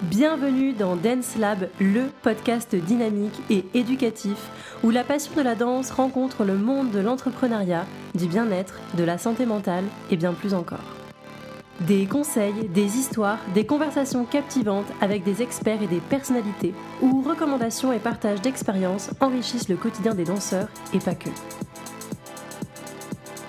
Bienvenue dans Dance Lab, le podcast dynamique et éducatif où la passion de la danse rencontre le monde de l'entrepreneuriat, du bien-être, de la santé mentale et bien plus encore. Des conseils, des histoires, des conversations captivantes avec des experts et des personnalités où recommandations et partage d'expériences enrichissent le quotidien des danseurs et pas que.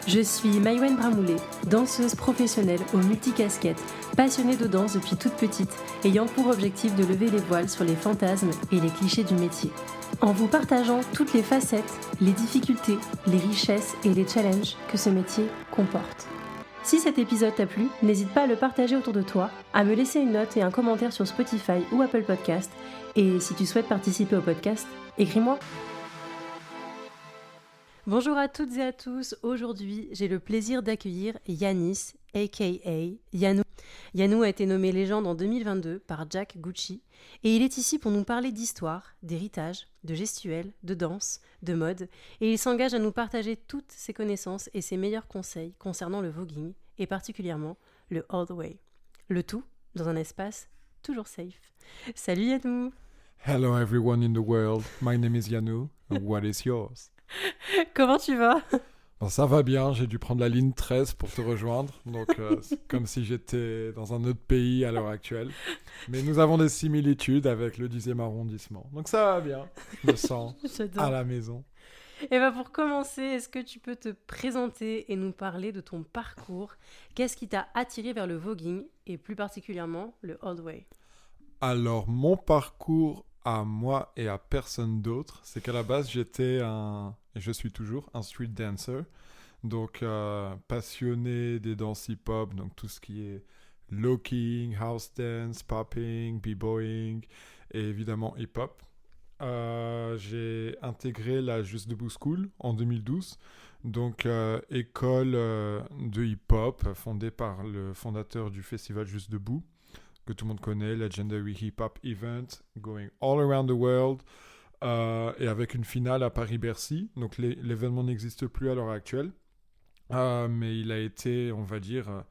Je suis Maïwenn Bramoulet, danseuse professionnelle aux multicasquettes, passionnée de danse depuis toute petite, ayant pour objectif de lever les voiles sur les fantasmes et les clichés du métier. En vous partageant toutes les facettes, les difficultés, les richesses et les challenges que ce métier comporte. Si cet épisode t'a plu, n'hésite pas à le partager autour de toi, à me laisser une note et un commentaire sur Spotify ou Apple Podcast. Et si tu souhaites participer au podcast, écris-moi. Bonjour à toutes et à tous, aujourd'hui j'ai le plaisir d'accueillir Yanis, aka Yanou. Yanou a été nommé légende en 2022 par Jack Gucci et il est ici pour nous parler d'histoire, d'héritage, de gestuelle, de danse, de mode et il s'engage à nous partager toutes ses connaissances et ses meilleurs conseils concernant le voguing et particulièrement le all the way. Le tout dans un espace toujours safe. Salut Yanou. Hello everyone in the world, my name is Yanou, and what is yours? Comment tu vas? Bon, ça va bien, j'ai dû prendre la ligne 13 pour te rejoindre, donc c'est comme si j'étais dans un autre pays à l'heure actuelle. Mais nous avons des similitudes avec le 10e arrondissement, donc ça va bien, je me sens à la maison. Et bien pour commencer, est-ce que tu peux te présenter et nous parler de ton parcours? Qu'est-ce qui t'a attiré vers le voguing et plus particulièrement le all the way? Alors mon parcours à moi et à personne d'autre, c'est qu'à la base et je suis toujours un street dancer, donc passionné des danses hip-hop, donc tout ce qui est locking, house dance, popping, b-boying et évidemment hip-hop. J'ai intégré la Juste Debout School en 2012, donc école de hip-hop fondée par le fondateur du festival Juste Debout, que tout le monde connaît, Legendary Hip Hop Event, going all around the world, et avec une finale à Paris-Bercy. Donc l'événement n'existe plus à l'heure actuelle, mais il a été, on va dire,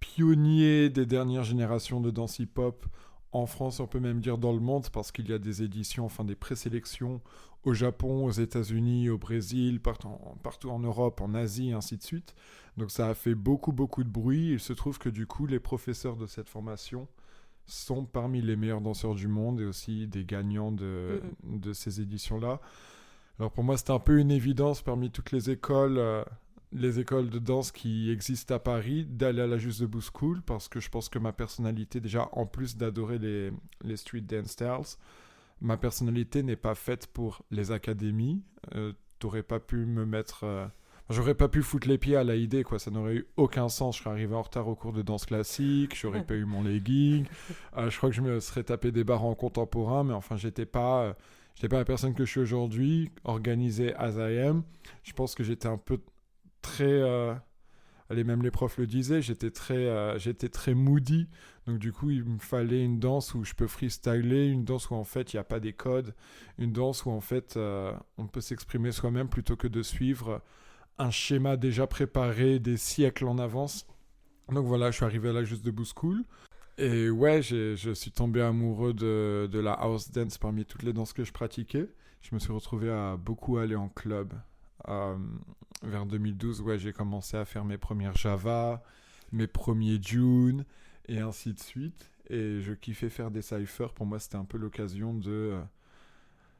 pionnier des dernières générations de danse hip-hop en France, on peut même dire dans le monde, parce qu'il y a des éditions, enfin des présélections au Japon, aux États-Unis, au Brésil, partout en Europe, en Asie, et ainsi de suite. Donc ça a fait beaucoup de bruit. Il se trouve que du coup, les professeurs de cette formation sont parmi les meilleurs danseurs du monde et aussi des gagnants de ces éditions-là. Alors pour moi, c'était un peu une évidence parmi toutes les écoles de danse qui existent à Paris, d'aller à la Juste Debout School, parce que je pense que ma personnalité, déjà, en plus d'adorer les street dance styles, ma personnalité n'est pas faite pour les académies. T'aurais pas pu me mettre... J'aurais pas pu foutre les pieds à l'AID, quoi. Ça n'aurait eu aucun sens. Je serais arrivé en retard au cours de danse classique, j'aurais pas eu mon legging. Je crois que je me serais tapé des barres en contemporain, mais enfin, j'étais pas la personne que je suis aujourd'hui, organisée as I am. Je pense que j'étais un peu très... même les profs le disaient, j'étais très moody. Donc du coup, il me fallait une danse où je peux freestyler, une danse où en fait, il n'y a pas des codes, une danse où en fait, on peut s'exprimer soi-même plutôt que de suivre un schéma déjà préparé des siècles en avance. Donc voilà, je suis arrivé à la Juste Debout School. Et ouais, je suis tombé amoureux de la house dance parmi toutes les danses que je pratiquais. Je me suis retrouvé à beaucoup aller en club. Vers 2012, ouais, j'ai commencé à faire mes premières Java, mes premiers June, et ainsi de suite. Et je kiffais faire des cyphers. Pour moi, c'était un peu l'occasion de...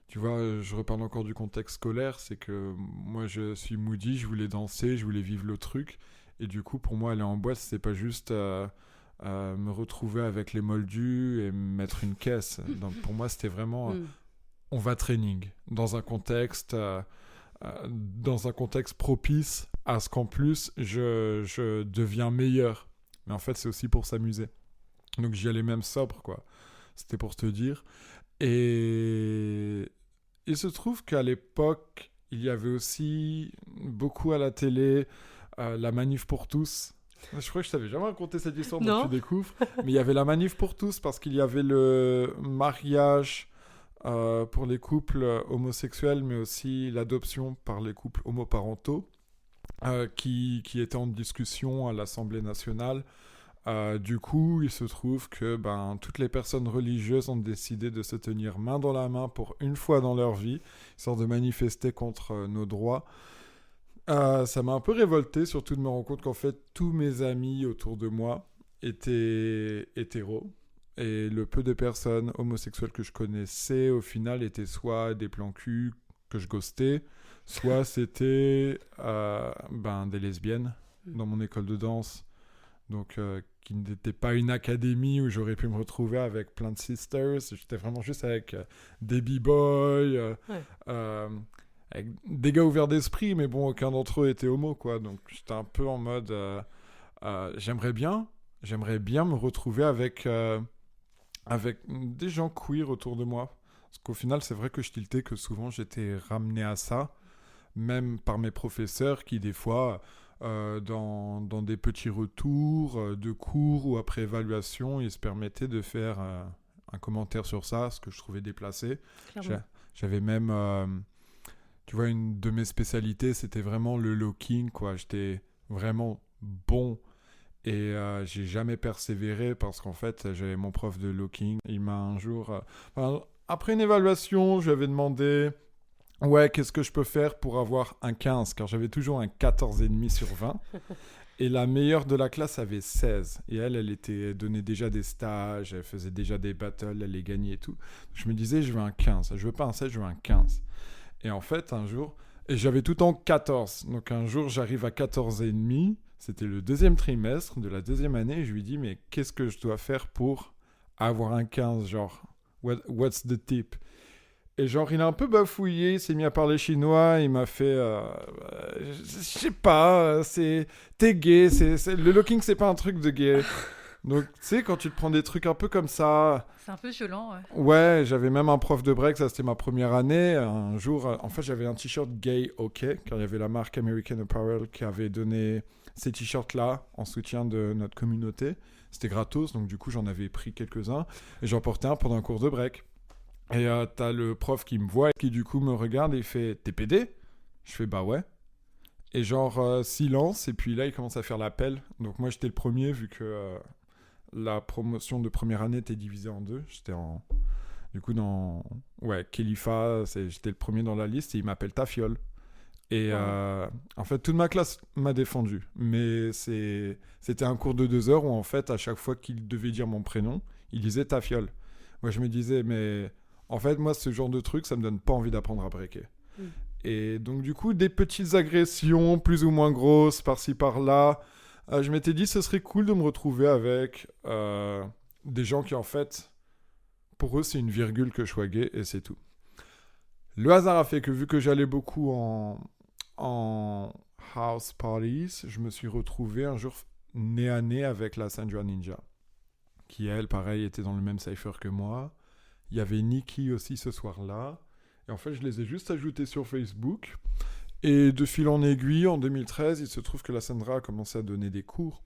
tu vois, je reparle encore du contexte scolaire. C'est que moi, je suis moody, je voulais danser, je voulais vivre le truc. Et du coup, pour moi, aller en boîte, c'était pas juste me retrouver avec les moldus et mettre une caisse. Donc, pour moi, c'était vraiment... on va training dans un contexte propice à ce qu'en plus je deviens meilleur. Mais en fait, c'est aussi pour s'amuser. Donc j'y allais même sobre, quoi. C'était pour te dire. Et il se trouve qu'à l'époque, il y avait aussi beaucoup à la télé la manif pour tous. Je crois que je t'avais jamais raconté cette histoire, donc tu découvres. Mais il y avait la manif pour tous parce qu'il y avait le mariage pour les couples homosexuels, mais aussi l'adoption par les couples homoparentaux qui était en discussion à l'Assemblée nationale Du coup, il se trouve que toutes les personnes religieuses ont décidé de se tenir main dans la main pour une fois dans leur vie, histoire de manifester contre nos droits. Ça m'a un peu révolté, surtout de me rendre compte qu'en fait, tous mes amis autour de moi étaient hétéros. Et le peu de personnes homosexuelles que je connaissais, au final, étaient soit des plans cul que je ghostais, soit c'était des lesbiennes dans mon école de danse. Donc, qui n'était pas une académie où j'aurais pu me retrouver avec plein de sisters. J'étais vraiment juste avec des b-boys, avec des gars ouverts d'esprit, mais bon, aucun d'entre eux était homo, quoi. Donc, j'étais un peu en mode... j'aimerais bien me retrouver avec des gens queer autour de moi. Parce qu'au final, c'est vrai que je tiltais que souvent, j'étais ramené à ça, même par mes professeurs qui, des fois... dans des petits retours de cours ou après évaluation, ils se permettaient de faire un commentaire sur ça, ce que je trouvais déplacé. J'avais même, tu vois, une de mes spécialités, c'était vraiment le locking, quoi. J'étais vraiment bon et j'ai jamais persévéré parce qu'en fait, j'avais mon prof de locking. Il m'a un jour, après une évaluation, je lui avais demandé... Ouais, qu'est-ce que je peux faire pour avoir un 15 ? Car j'avais toujours un 14,5 sur 20. Et la meilleure de la classe avait 16. Et elle donnait déjà des stages, elle faisait déjà des battles, elle les gagnait et tout. Je me disais, je veux un 15. Je veux pas un 16, je veux un 15. Et en fait, un jour... Et j'avais tout en 14. Donc un jour, j'arrive à 14,5. C'était le deuxième trimestre de la deuxième année. Et je lui dis, mais qu'est-ce que je dois faire pour avoir un 15 ? Genre, what's the tip ? Et genre, il a un peu bafouillé, il s'est mis à parler chinois, il m'a fait... je sais pas, t'es gay, le locking, c'est pas un truc de gay. Donc, tu sais, quand tu te prends des trucs un peu comme ça... C'est un peu violent, ouais. Ouais, j'avais même un prof de break, ça c'était ma première année. Un jour, en fait, j'avais un t-shirt gay OK, car il y avait la marque American Apparel qui avait donné ces t-shirts-là en soutien de notre communauté. C'était gratos, donc du coup, j'en avais pris quelques-uns. Et j'en portais un pendant un cours de break. Et t'as le prof qui me voit, qui du coup me regarde et il fait « T'es pédé ?» Je fais « Bah ouais ». Et genre silence, et puis là il commence à faire l'appel. Donc moi j'étais le premier vu que la promotion de première année était divisée en deux. J'étais du coup dans Khalifa, j'étais le premier dans la liste et il m'appelle Tafiole. Et en fait toute ma classe m'a défendu. Mais c'était un cours de 2 heures où en fait à chaque fois qu'il devait dire mon prénom, il disait Tafiole. Moi je me disais mais... En fait, moi, ce genre de truc, ça me donne pas envie d'apprendre à breaker. Et donc, du coup, des petites agressions, plus ou moins grosses, par-ci, par-là. Je m'étais dit, ce serait cool de me retrouver avec des gens qui, en fait, pour eux, c'est une virgule que je sois gay, et c'est tout. Le hasard a fait que, vu que j'allais beaucoup en house parties, je me suis retrouvé un jour nez à nez avec la Sandra Ninja, qui, elle, pareil, était dans le même cypher que moi. Il y avait Nikki aussi ce soir-là. Et en fait, je les ai juste ajoutés sur Facebook. Et de fil en aiguille, en 2013, il se trouve que la Sandra a commencé à donner des cours.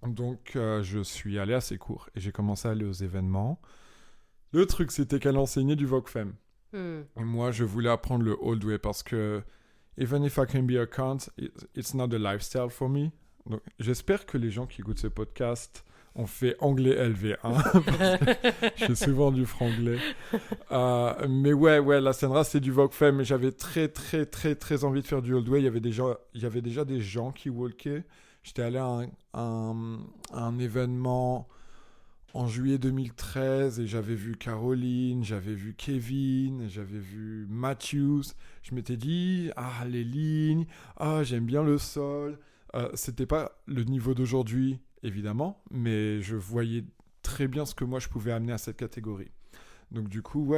Donc, je suis allé à ses cours. Et j'ai commencé à aller aux événements. Le truc, c'était qu'elle enseignait du Vogue Femme. Et moi, je voulais apprendre le old way parce que even if I can be a cunt, it's not a lifestyle for me. Donc, j'espère que les gens qui écoutent ce podcast... On fait anglais LV1, parce que je fais souvent du franglais. Mais ouais, la Sandra, c'est du Vogue Femme. Mais j'avais très, très, très, très envie de faire du old way. Il y avait déjà des gens qui walkaient. J'étais allé à un événement en juillet 2013 et j'avais vu Caroline, j'avais vu Kevin, j'avais vu Matthews. Je m'étais dit, les lignes, j'aime bien le sol. C'était pas le niveau d'aujourd'hui, évidemment, mais je voyais très bien ce que moi je pouvais amener à cette catégorie. Donc du coup,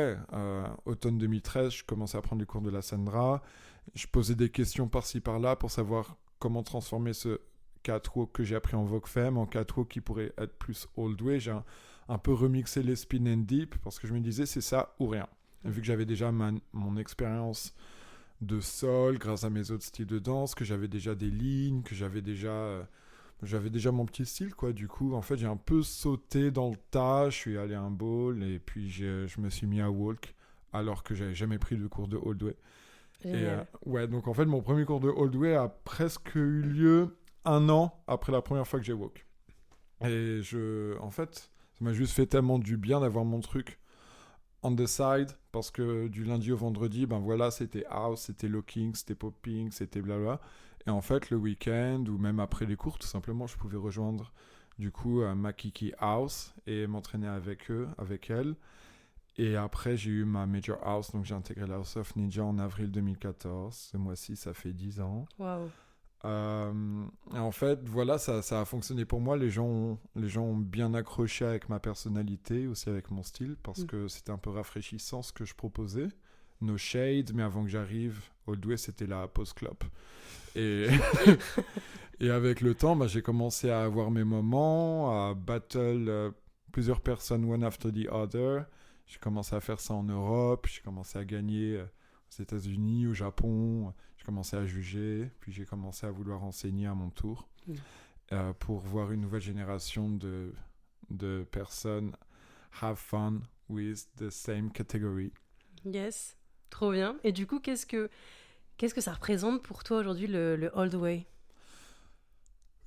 automne 2013, je commençais à prendre les cours de la Sandra. Je posais des questions par-ci par-là pour savoir comment transformer ce catwalk que j'ai appris en Vogue Femme en catwalk qui pourrait être plus old way. J'ai un peu remixé les spin and dip parce que je me disais c'est ça ou rien. Et vu que j'avais déjà mon expérience de sol grâce à mes autres styles de danse, que j'avais déjà des lignes, que j'avais déjà mon petit style, quoi. Du coup, en fait, j'ai un peu sauté dans le tas. Je suis allé à un ball et puis je me suis mis à walk alors que j'avais jamais pris de cours de old way. Et donc en fait, mon premier cours de old way a presque eu lieu 1 an après la première fois que j'ai walk. Et en fait, ça m'a juste fait tellement du bien d'avoir mon truc on the side, parce que du lundi au vendredi, ben voilà, c'était house, c'était locking, c'était popping, c'était blabla. Et en fait, le week-end, ou même après les cours, tout simplement, je pouvais rejoindre du coup ma Kiki House et m'entraîner avec eux, avec elle. Et après, j'ai eu ma Major House, donc j'ai intégré la House of Ninja en avril 2014. Ce mois-ci, ça fait 10 ans. Waouh. Et en fait, voilà, ça a fonctionné pour moi. Les gens ont bien accroché avec ma personnalité, aussi avec mon style, parce que c'était un peu rafraîchissant ce que je proposais. No shade, mais avant que j'arrive, Old Way, c'était la pause clope. Et, et avec le temps, bah, j'ai commencé à avoir mes moments, à battle plusieurs personnes one after the other. J'ai commencé à faire ça en Europe, j'ai commencé à gagner aux États-Unis, au Japon. J'ai commencé à juger, puis j'ai commencé à vouloir enseigner à mon tour pour voir une nouvelle génération de personnes have fun with the same category. Yes, trop bien. Et du coup, qu'est-ce que ça représente pour toi aujourd'hui le Old Way?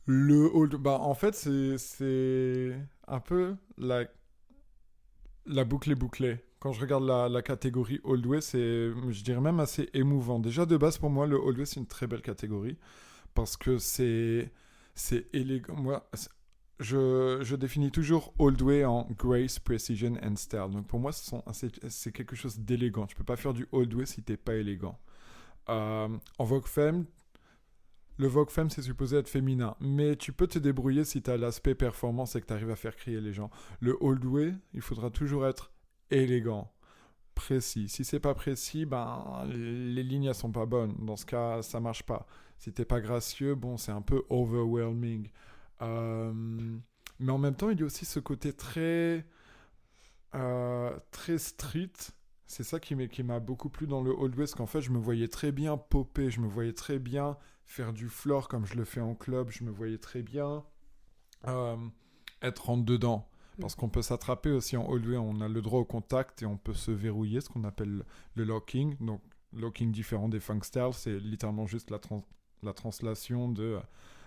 En fait, c'est un peu la boucle est bouclée. Quand je regarde la catégorie Old Way, c'est, je dirais même assez émouvant. Déjà, de base, pour moi, le Old Way, c'est une très belle catégorie parce que c'est élégant. Moi, je définis toujours Old Way en grace, precision and style. Donc, pour moi, c'est quelque chose d'élégant. Tu peux pas faire du Old Way si t'es pas élégant. En Vogue Femme, le Vogue Femme, c'est supposé être féminin. Mais tu peux te débrouiller si tu as l'aspect performance et que tu arrives à faire crier les gens. Le Old Way, il faudra toujours être élégant, précis. Si c'est pas précis, ben les lignes elles sont pas bonnes. Dans ce cas, ça marche pas. Si t'es pas gracieux, bon, c'est un peu overwhelming. Mais en même temps, il y a aussi ce côté très street. C'est ça qui m'a beaucoup plu dans le Old West, qu'en fait, je me voyais très bien popper, je me voyais très bien faire du floor comme je le fais en club, je me voyais très bien être rentre dedans. Parce qu'on peut s'attraper aussi en Old Way, on a le droit au contact et on peut se verrouiller, ce qu'on appelle le locking. Donc, locking différent des funk styles, c'est littéralement juste la translation de...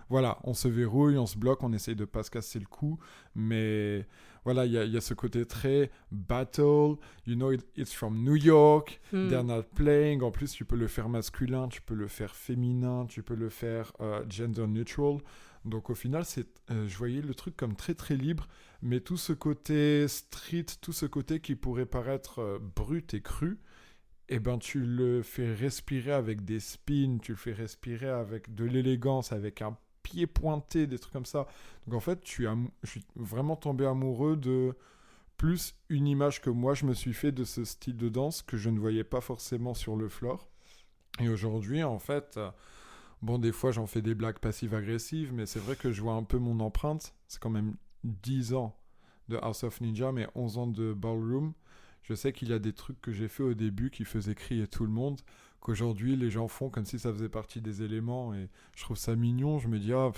voilà, on se verrouille, on se bloque, on essaye de pas se casser le cou, mais voilà, il y a ce côté très battle, you know, it's from New York, they're not playing, en plus tu peux le faire masculin, tu peux le faire féminin, tu peux le faire gender neutral, donc au final, je voyais le truc comme très très libre, mais tout ce côté street, tout ce côté qui pourrait paraître brut et cru, eh ben, tu le fais respirer avec des spins, tu le fais respirer avec de l'élégance, avec un pied pointé, des trucs comme ça. Donc en fait, je suis vraiment tombé amoureux de plus une image que moi je me suis fait de ce style de danse que je ne voyais pas forcément sur le floor. Et aujourd'hui, en fait, bon, des fois j'en fais des blagues passives-agressives, mais c'est vrai que je vois un peu mon empreinte. C'est quand même 10 ans de House of Ninja, mais 11 ans de Ballroom. Je sais qu'il y a des trucs que j'ai fait au début qui faisaient crier tout le monde, qu'aujourd'hui les gens font comme si ça faisait partie des éléments, et je trouve ça mignon. Je me dis, oh,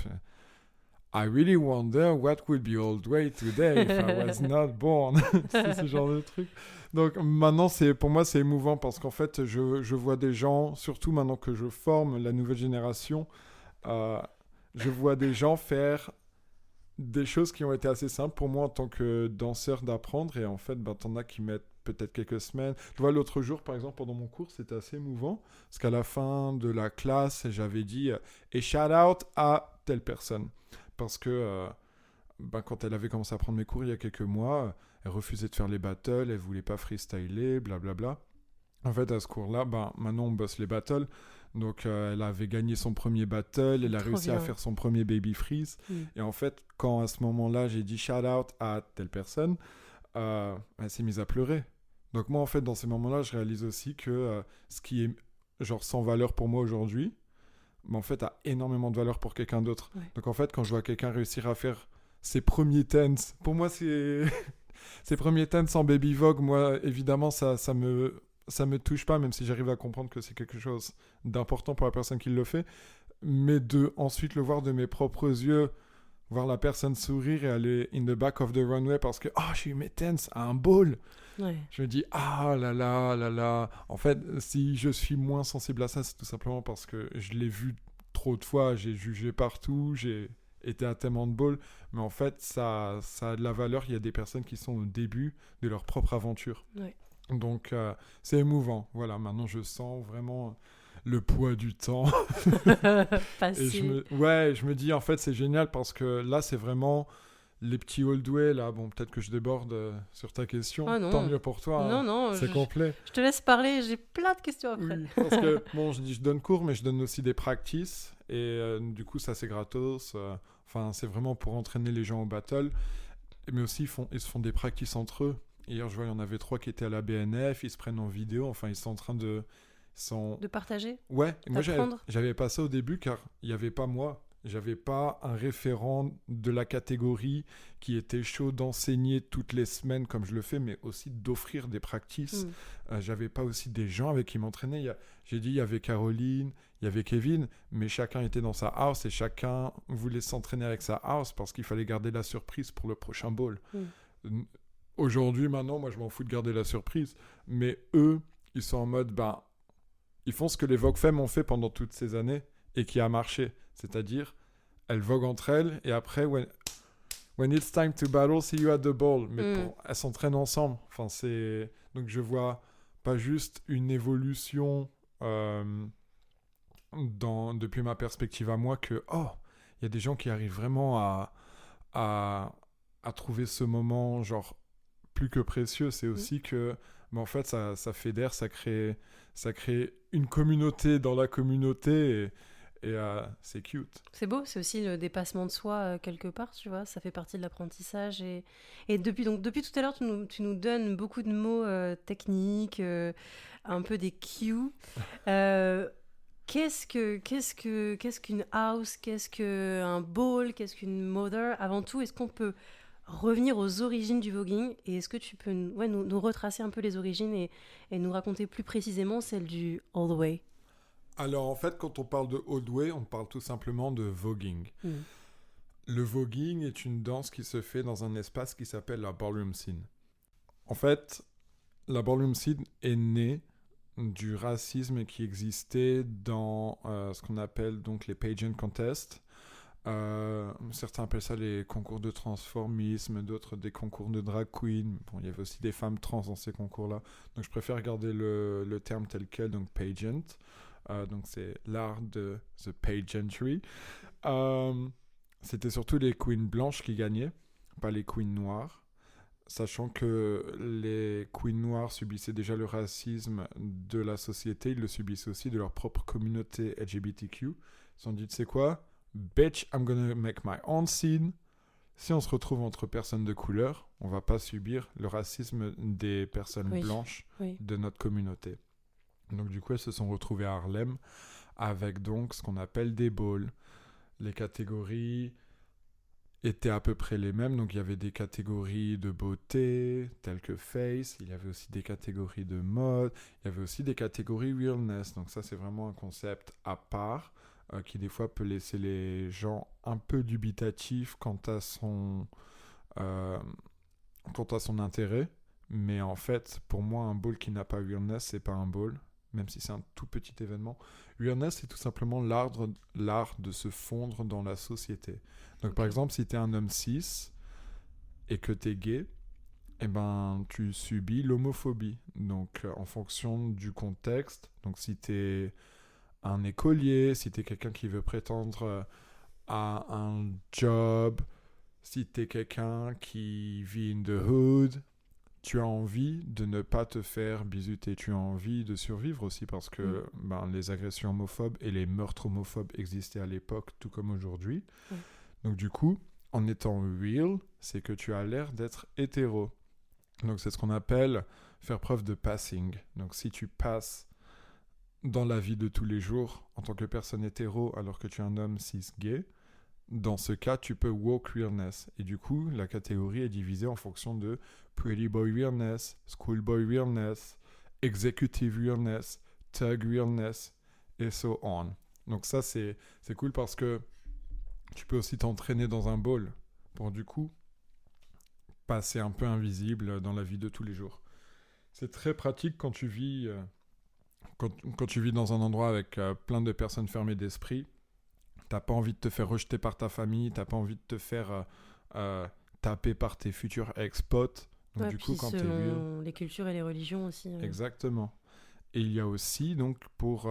I really wonder what would be Old Way today if I was not born. C'est ce genre de truc. Donc maintenant, pour moi, c'est émouvant parce qu'en fait, je vois des gens, surtout maintenant que je forme la nouvelle génération, je vois des gens faire des choses qui ont été assez simples pour moi en tant que danseur d'apprendre, et en fait, t'en as qui mettent peut-être quelques semaines. Tu vois, l'autre jour, par exemple, pendant mon cours, c'était assez émouvant parce qu'à la fin de la classe, j'avais dit et shout out à telle personne. Parce que quand elle avait commencé à prendre mes cours il y a quelques mois, elle refusait de faire les battles, elle voulait pas freestyler, blablabla. En fait, à ce cours-là, maintenant on bosse les battles. Donc elle avait gagné son premier battle, elle a réussi à faire son premier baby freeze. Et en fait, quand à ce moment-là, j'ai dit shout out à telle personne, elle s'est mise à pleurer. Donc moi, en fait, dans ces moments-là, je réalise aussi que ce qui est genre sans valeur pour moi aujourd'hui, en fait, a énormément de valeur pour quelqu'un d'autre. Ouais. Donc en fait, quand je vois quelqu'un réussir à faire ses premiers tenses, pour moi, c'est ses premiers tenses en baby vogue, moi, évidemment, ça me touche pas, même si j'arrive à comprendre que c'est quelque chose d'important pour la personne qui le fait. Mais de ensuite le voir de mes propres yeux, voir la personne sourire et aller in the back of the runway parce que j'ai eu mes tenses à un ball. Ouais. Je me dis là. En fait, si je suis moins sensible à ça, c'est tout simplement parce que je l'ai vu trop de fois, j'ai jugé partout, été à tellement de balls, mais en fait, ça a de la valeur. Il y a des personnes qui sont au début de leur propre aventure. Ouais. Donc, c'est émouvant. Voilà, maintenant, je sens vraiment le poids du temps. Et je me dis, en fait, c'est génial parce que là, c'est vraiment les petits Holdway, là. Bon, peut-être que je déborde sur ta question. Ah non. Tant mieux pour toi. Non, non, c'est complet. Je te laisse parler, j'ai plein de questions après. Oui, parce que, bon, je donne cours, mais je donne aussi des practices. Et du coup, ça, c'est gratos. Enfin, c'est vraiment pour entraîner les gens au battle. Mais aussi, ils se font des practices entre eux. Hier, je vois, il y en avait 3 qui étaient à la BNF. Ils se prennent en vidéo. Enfin, ils sont en train de... De partager. Ouais, moi d'apprendre. j'avais pas ça au début car il n'y avait pas moi. J'avais pas un référent de la catégorie qui était chaud d'enseigner toutes les semaines comme je le fais, mais aussi d'offrir des practices. J'avais pas aussi des gens avec qui m'entraîner. J'ai dit, il y avait Caroline, il y avait Kevin, mais chacun était dans sa house et chacun voulait s'entraîner avec sa house parce qu'il fallait garder la surprise pour le prochain bowl. Aujourd'hui, maintenant, moi je m'en fous de garder la surprise, mais eux, ils sont en mode, ils font ce que les Vogue Femmes ont fait pendant toutes ces années et qui a marché. C'est-à-dire, elles voguent entre elles et après, when it's time to battle, see you at the ball. Mais elles s'entraînent ensemble. Enfin, donc je vois pas juste une évolution depuis ma perspective à moi que, il y a des gens qui arrivent vraiment à trouver ce moment genre plus que précieux. C'est aussi que, en fait, ça fédère, ça crée une communauté dans la communauté et c'est cute. C'est beau, c'est aussi le dépassement de soi quelque part, tu vois, ça fait partie de l'apprentissage et depuis tout à l'heure tu nous donnes beaucoup de mots techniques, un peu des cues. Qu'est-ce qu'une house, qu'est-ce qu'un bowl, qu'est-ce qu'une mother? Avant tout, est-ce qu'on peut revenir aux origines du voguing et est-ce que tu peux nous retracer un peu les origines et nous raconter plus précisément celle du all the way? Alors en fait, quand on parle de old way, on parle tout simplement de voguing. Le voguing est une danse qui se fait dans un espace qui s'appelle la ballroom scene. En fait, la ballroom scene est née du racisme qui existait dans ce qu'on appelle donc les pageant contests. Certains appellent ça les concours de transformisme, d'autres des concours de drag queen. Bon, il y avait aussi des femmes trans dans ces concours-là. Donc je préfère garder le terme tel quel, donc pageant. Donc c'est l'art de the pageantry. C'était surtout les queens blanches qui gagnaient, pas les queens noires. Sachant que les queens noires subissaient déjà le racisme de la société, ils le subissaient aussi de leur propre communauté LGBTQ. Ils se sont dit, tu sais quoi? Bitch, I'm gonna make my own scene. Si on se retrouve entre personnes de couleur, on va pas subir le racisme des personnes blanches de notre communauté. Donc du coup, elles se sont retrouvées à Harlem avec donc ce qu'on appelle des balls. Les catégories étaient à peu près les mêmes. Donc il y avait des catégories de beauté, telles que face. Il y avait aussi des catégories de mode. Il y avait aussi des catégories realness. Donc ça, c'est vraiment un concept à part qui des fois peut laisser les gens un peu dubitatifs quant à son intérêt. Mais en fait, pour moi, un ball qui n'a pas realness, c'est pas un ball, même si c'est un tout petit événement. Realness, c'est tout simplement l'art de se fondre dans la société. Donc par exemple, si tu es un homme cis et que tu es gay, eh ben, tu subis l'homophobie. Donc en fonction du contexte, donc si tu es un écolier, si tu es quelqu'un qui veut prétendre à un job, si tu es quelqu'un qui vit in the hood, tu as envie de ne pas te faire bisuter, tu as envie de survivre aussi parce que les agressions homophobes et les meurtres homophobes existaient à l'époque tout comme aujourd'hui. Donc du coup, en étant real, c'est que tu as l'air d'être hétéro. Donc c'est ce qu'on appelle faire preuve de passing. Donc si tu passes dans la vie de tous les jours en tant que personne hétéro alors que tu es un homme cis-gay, dans ce cas, tu peux walk realness. Et du coup, la catégorie est divisée en fonction de pretty boy realness, school boy realness, executive realness, thug realness, et so on. Donc ça, c'est cool parce que tu peux aussi t'entraîner dans un bowl pour du coup passer un peu invisible dans la vie de tous les jours. C'est très pratique quand tu vis, quand tu vis dans un endroit avec plein de personnes fermées d'esprit. T'as pas envie de te faire rejeter par ta famille, t'as pas envie de te faire taper par tes futurs ex-potes. Donc du coup, quand t'es selon les cultures et les religions aussi. Exactement. Et il y a aussi, donc, pour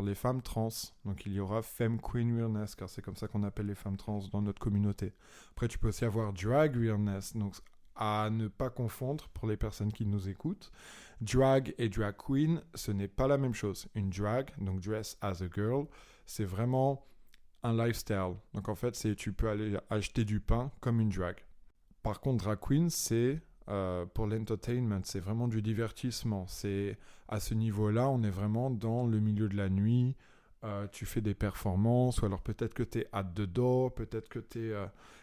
les femmes trans, donc il y aura Femme Queen Realness, car c'est comme ça qu'on appelle les femmes trans dans notre communauté. Après, tu peux aussi avoir Drag Realness, donc à ne pas confondre pour les personnes qui nous écoutent. Drag et Drag Queen, ce n'est pas la même chose. Une drag, donc dress as a girl, c'est vraiment un lifestyle. Donc en fait, tu peux aller acheter du pain comme une drag. Par contre, Drag Queen, c'est pour l'entertainment, c'est vraiment du divertissement. C'est à ce niveau-là, on est vraiment dans le milieu de la nuit. Tu fais des performances, ou alors peut-être que tu es at the door, peut-être que tu es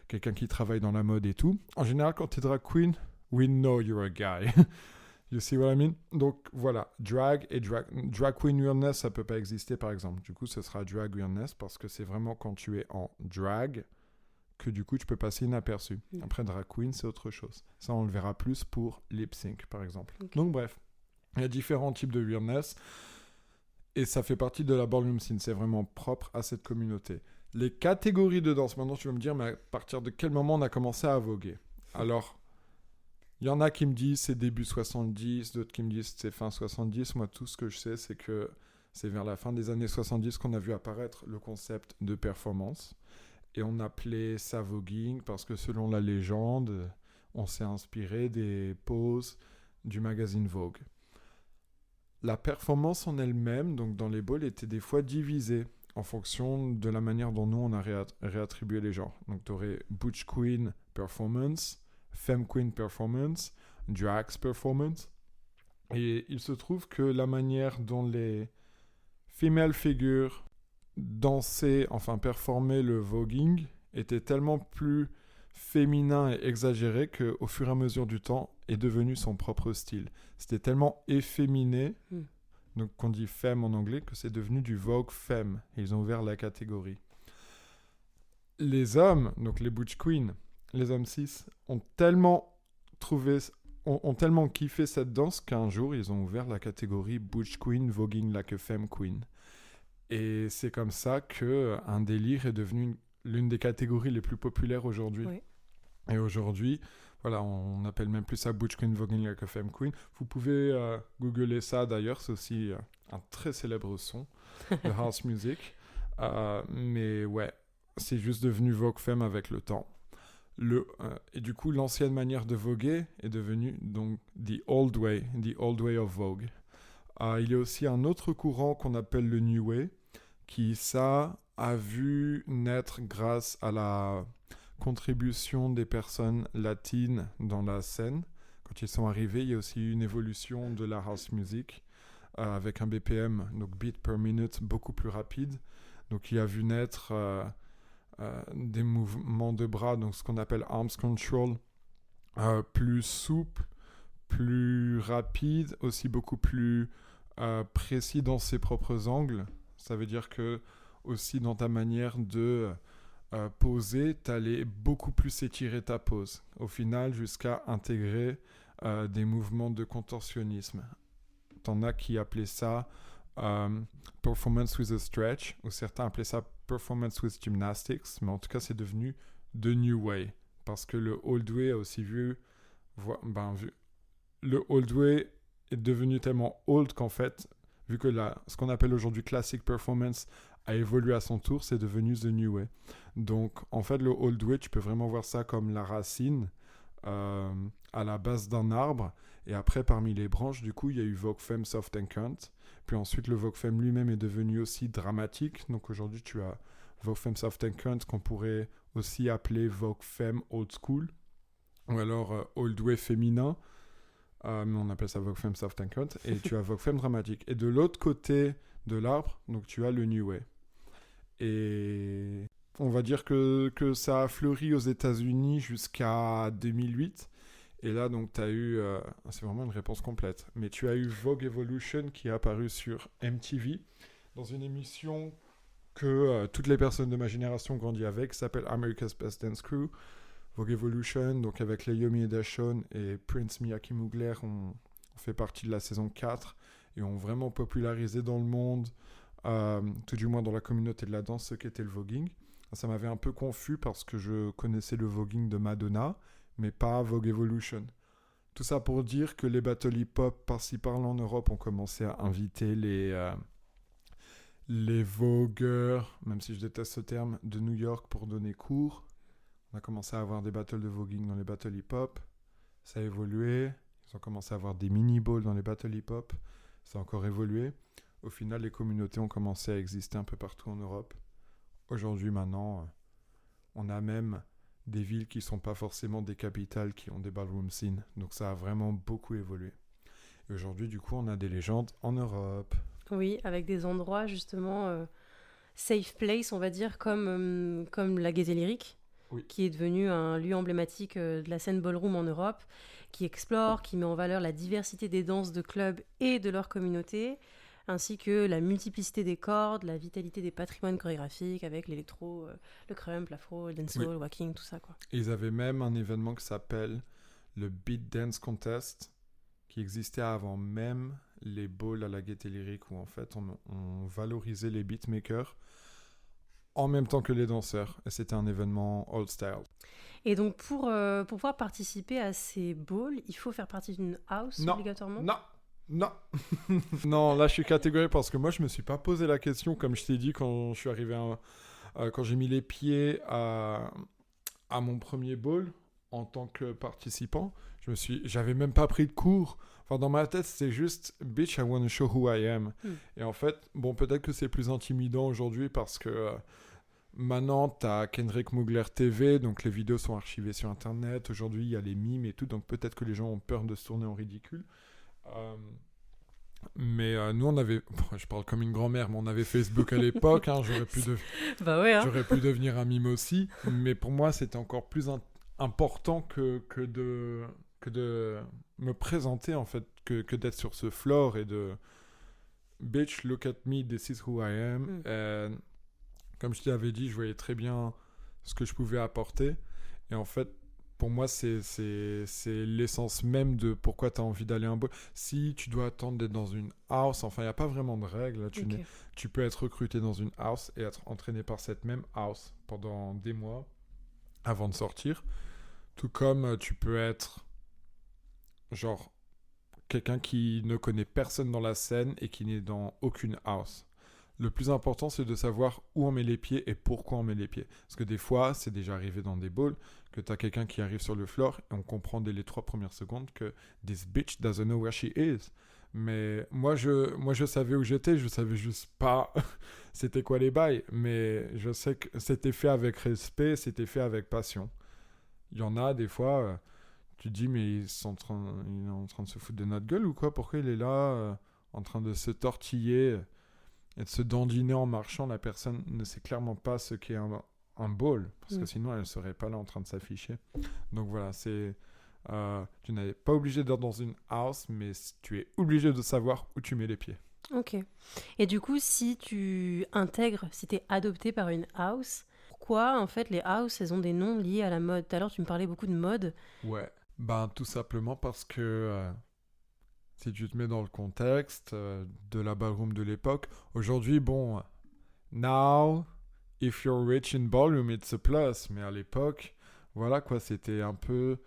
quelqu'un qui travaille dans la mode et tout. En général, quand tu es drag queen, we know you're a guy. You see what I mean? Donc voilà, drag et drag queen realness, ça peut pas exister par exemple. Du coup, ce sera drag realness parce que c'est vraiment quand tu es en drag que du coup tu peux passer inaperçu. Après, drag queen, c'est autre chose. Ça, on le verra plus pour lip sync par exemple. Okay. Donc bref, il y a différents types de realness et ça fait partie de la ballroom scene. C'est vraiment propre à cette communauté. Les catégories de danse, maintenant tu vas me dire, mais à partir de quel moment on a commencé à voguer? Alors, il y en a qui me disent c'est début 70, d'autres qui me disent c'est fin 70. Moi, tout ce que je sais, c'est que c'est vers la fin des années 70 qu'on a vu apparaître le concept de performance. Et on appelait ça voguing parce que selon la légende, on s'est inspiré des poses du magazine Vogue. La performance en elle-même, donc dans les balls, était des fois divisée en fonction de la manière dont nous, on a réattribué les genres. Donc tu aurais Butch Queen Performance, Femme Queen Performance, Drags Performance. Et il se trouve que la manière dont les female figures dansaient, enfin performaient le voguing, était tellement plus féminin et exagéré qu'au fur et à mesure du temps, est devenu son propre style. C'était tellement efféminé, donc qu'on dit femme en anglais, que c'est devenu du Vogue Femme. Et ils ont ouvert la catégorie. Les hommes, donc les Butch Queens, les hommes cis, ont tellement kiffé cette danse qu'un jour, ils ont ouvert la catégorie Butch Queen Voguing Like a Femme Queen. Et c'est comme ça qu'un délire est devenu l'une des catégories les plus populaires aujourd'hui. Oui. Et aujourd'hui, voilà, on appelle même plus ça Butch Queen Voguing Like a Femme Queen. Vous pouvez googler ça d'ailleurs, c'est aussi un très célèbre son de house music. Mais ouais, c'est juste devenu Vogue Femme avec le temps. Et du coup, l'ancienne manière de voguer est devenue donc the old way of Vogue. Il y a aussi un autre courant qu'on appelle le New Way, qui ça a vu naître grâce à la contribution des personnes latines dans la scène. Quand ils sont arrivés, il y a aussi eu une évolution de la house music avec un BPM, donc beat per minute, beaucoup plus rapide. Donc il a vu naître des mouvements de bras, donc ce qu'on appelle arms control, plus souple, plus rapide, aussi beaucoup plus précis dans ses propres angles. Ça veut dire que aussi dans ta manière de poser, tu allais beaucoup plus étirer ta pose. Au final, jusqu'à intégrer des mouvements de contorsionnisme. T'en as qui appelaient ça performance with a stretch, ou certains appelaient ça performance with gymnastics, mais en tout cas, c'est devenu the new way. Parce que le old way a aussi vu le old way est devenu tellement old qu'en fait, vu que ce qu'on appelle aujourd'hui classic performance a évolué à son tour, c'est devenu the new way. Donc, en fait, le old way, tu peux vraiment voir ça comme la racine à la base d'un arbre. Et après, parmi les branches, du coup, il y a eu Vogue Femme Soft and Cunt. Puis ensuite, le Vogue Femme lui-même est devenu aussi dramatique. Donc aujourd'hui, tu as Vogue Femme Soft and Cunt qu'on pourrait aussi appeler Vogue Femme Old School. Ou alors Old Way féminin. Mais on appelle ça Vogue Femme Soft and Cunt. Et tu as Vogue Femme dramatique. Et de l'autre côté de l'arbre, donc tu as le New Way. Et on va dire que ça a fleuri aux États-Unis jusqu'à 2008. Et là, donc, tu as eu... c'est vraiment une réponse complète. Mais tu as eu Vogue Evolution qui est apparu sur MTV dans une émission que toutes les personnes de ma génération ont grandi avec, qui s'appelle America's Best Dance Crew. Vogue Evolution, donc avec Naomi Dashon et Prince Miyake Mugler, on fait partie de la saison 4 et ont vraiment popularisé dans le monde tout du moins dans la communauté de la danse, ce qu'était le voguing. Ça m'avait un peu confus parce que je connaissais le voguing de Madonna, mais pas Vogue Evolution. Tout ça pour dire que les battles hip-hop par-ci par-là en Europe ont commencé à inviter les vogueurs, même si je déteste ce terme, de New York pour donner cours. On a commencé à avoir des battles de voguing dans les battles hip-hop. Ça a évolué. Ils ont commencé à avoir des mini-balls dans les battles hip-hop. Ça a encore évolué. Au final, les communautés ont commencé à exister un peu partout en Europe. Aujourd'hui, maintenant, on a même des villes qui ne sont pas forcément des capitales qui ont des ballroom scenes. Donc ça a vraiment beaucoup évolué. Et aujourd'hui, du coup, on a des légendes en Europe. Oui, avec des endroits justement safe place, on va dire, comme la Gaieté Lyrique, Oui. qui est devenu un lieu emblématique de la scène ballroom en Europe, qui explore, qui met en valeur la diversité des danses de clubs et de leur communauté, ainsi que la multiplicité des cordes, la vitalité des patrimoines chorégraphiques avec l'électro, le crump, l'afro, le dancehall, le walking, tout ça, quoi. Et ils avaient même un événement qui s'appelle le Beat Dance Contest, qui existait avant même les balls à la Gaieté Lyrique, où en fait on valorisait les beatmakers en même temps que les danseurs. Et c'était un événement old style. Et donc pour pouvoir participer à ces balls, il faut faire partie d'une house obligatoirement ? Non. Non, là je suis catégorique parce que moi je me suis pas posé la question, comme je t'ai dit quand je suis arrivé quand j'ai mis les pieds à mon premier ball en tant que participant. J'avais même pas pris de cours. Enfin, dans ma tête, c'était juste bitch, I want to show who I am. Et en fait, bon, peut-être que c'est plus intimidant aujourd'hui parce que maintenant, t'as Kendrick Mugler TV, donc les vidéos sont archivées sur Internet. Aujourd'hui, il y a les mimes et tout, donc peut-être que les gens ont peur de se tourner en ridicule. Mais nous, on avait... je parle comme une grand-mère, mais on avait Facebook à l'époque. Hein, j'aurais pu devenir un mime aussi. Mais pour moi, c'était encore plus important que de me présenter, en fait, que d'être sur ce floor et de... Bitch, look at me, this is who I am. And, comme je t'avais dit, je voyais très bien ce que je pouvais apporter. Et en fait, pour moi, c'est l'essence même de pourquoi tu as envie d'aller à un ball. Si tu dois attendre d'être dans une house, enfin, il n'y a pas vraiment de règles. Là, tu peux être recruté dans une house et être entraîné par cette même house pendant des mois avant de sortir. Tout comme tu peux être, genre, quelqu'un qui ne connaît personne dans la scène et qui n'est dans aucune house. Le plus important, c'est de savoir où on met les pieds et pourquoi on met les pieds. Parce que des fois, c'est déjà arrivé dans des balls que tu as quelqu'un qui arrive sur le floor et on comprend dès les 3 premières secondes que this bitch doesn't know where she is. Mais moi, je savais où j'étais, je savais juste pas c'était quoi les bails. Mais je sais que c'était fait avec respect, c'était fait avec passion. Il y en a des fois, tu te dis, mais il est en train de se foutre de notre gueule ou quoi ? Pourquoi il est là en train de se tortiller et de se dandiner en marchant? La personne ne sait clairement pas ce qu'est un ball, parce que sinon elle ne serait pas là en train de s'afficher. Donc voilà, tu n'es pas obligé d'être dans une house, mais tu es obligé de savoir où tu mets les pieds. Ok. Et du coup, si tu es adopté par une house, pourquoi en fait les houses, elles ont des noms liés à la mode ? Tout à l'heure, tu me parlais beaucoup de mode. Ouais, tout simplement parce que... si tu te mets dans le contexte de la ballroom de l'époque, aujourd'hui, bon, now, if you're rich in ballroom, it's a plus. Mais à l'époque, voilà quoi, c'était un peu...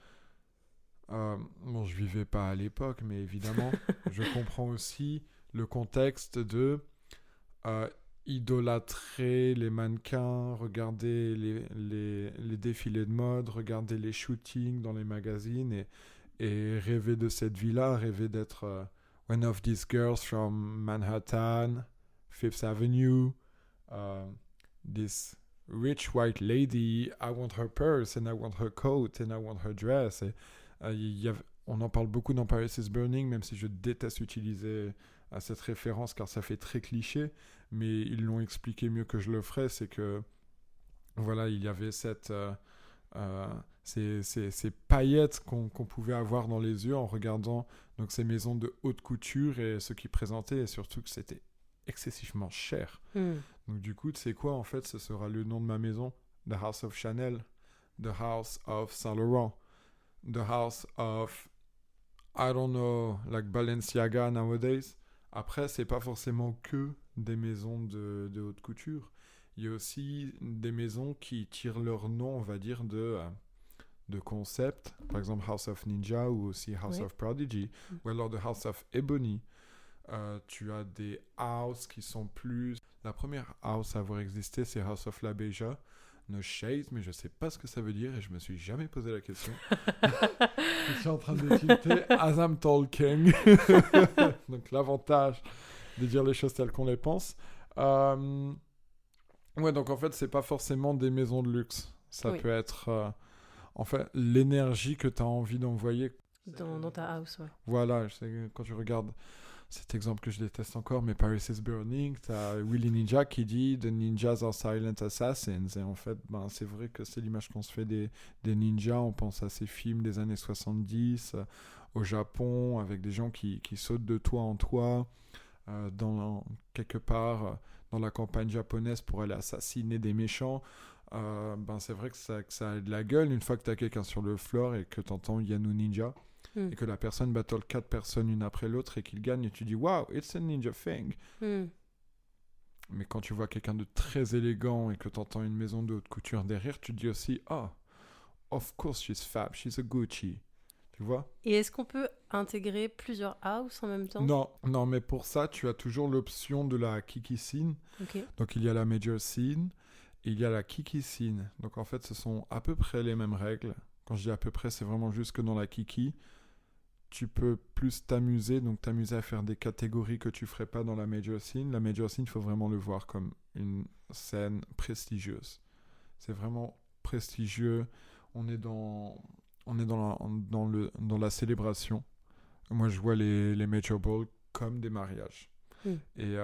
bon, je vivais pas à l'époque, mais évidemment, je comprends aussi le contexte de idolâtrer les mannequins, regarder les défilés de mode, regarder les shootings dans les magazines et rêver de cette vie-là, rêver d'être one of these girls from Manhattan, Fifth Avenue, this rich white lady, I want her purse, and I want her coat, and I want her dress. Et, on en parle beaucoup dans Paris is Burning, même si je déteste utiliser cette référence car ça fait très cliché, mais ils l'ont expliqué mieux que je le ferais, c'est que voilà, il y avait ces paillettes qu'on pouvait avoir dans les yeux en regardant donc ces maisons de haute couture et ce qu'ils présentaient, et surtout que c'était excessivement cher. Donc du coup, tu sais quoi, en fait, ce sera le nom de ma maison, The House of Chanel, The House of Saint Laurent, The House of, I don't know, like Balenciaga nowadays. Après, c'est pas forcément que des maisons de haute couture. Il y a aussi des maisons qui tirent leur nom, on va dire, de concepts. Par exemple, House of Ninja ou aussi House of Prodigy. Ou alors de House of Ebony. Tu as des houses qui sont plus... La première house à avoir existé, c'est House of La Beja. No shade, mais je sais pas ce que ça veut dire et je me suis jamais posé la question. Je suis en train de tilter as I'm talking. Donc l'avantage de dire les choses telles qu'on les pense. Ouais, donc en fait, c'est pas forcément des maisons de luxe. Ça peut être en fait l'énergie que tu as envie d'envoyer dans ta house. Ouais. Voilà, je sais, quand je regarde cet exemple que je déteste encore, mais Paris is Burning, tu as Willy Ninja qui dit The ninjas are silent assassins. Et en fait, c'est vrai que c'est l'image qu'on se fait des ninjas. On pense à ces films des années 70 au Japon, avec des gens qui sautent de toit en toit, quelque part dans la campagne japonaise pour aller assassiner des méchants. C'est vrai que ça a de la gueule une fois que tu as quelqu'un sur le floor et que tu entends Yanu Ninja. Et que la personne battle 4 personnes une après l'autre et qu'il gagne et tu dis wow, it's a ninja thing. Mais quand tu vois quelqu'un de très élégant et que tu entends une maison de haute couture derrière, tu te dis aussi of course she's fab, she's a Gucci. Tu vois? Et est-ce qu'on peut intégrer plusieurs houses en même temps? Non, mais pour ça, tu as toujours l'option de la Kiki scene. Okay. Donc il y a la major scene et il y a la Kiki scene. Donc en fait, ce sont à peu près les mêmes règles. Quand je dis à peu près, c'est vraiment juste que dans la Kiki, tu peux plus t'amuser à faire des catégories que tu ferais pas dans la major scene. La major scene, il faut vraiment le voir comme une scène prestigieuse. C'est vraiment prestigieux. On est dans la célébration. Moi, je vois les major balls comme des mariages. Et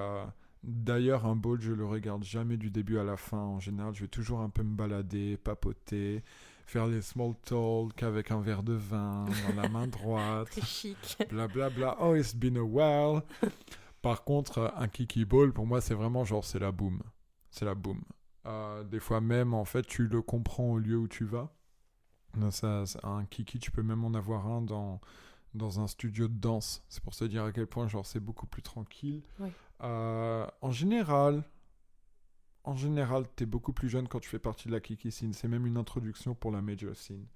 d'ailleurs, un ball, je le regarde jamais du début à la fin. En général, je vais toujours un peu me balader, papoter, faire les small talk avec un verre de vin dans la main droite. Très chic. Blablabla. Oh, it's been a while. Par contre, un kiki ball, pour moi, c'est vraiment genre, c'est la boum. C'est la boum. Des fois même, en fait, tu le comprends au lieu où tu vas. Un kiki, tu peux même en avoir un dans un studio de danse. C'est pour se dire à quel point, genre, c'est beaucoup plus tranquille. Oui. En général, t'es beaucoup plus jeune quand tu fais partie de la Kiki Scene. C'est même une introduction pour la Major Scene.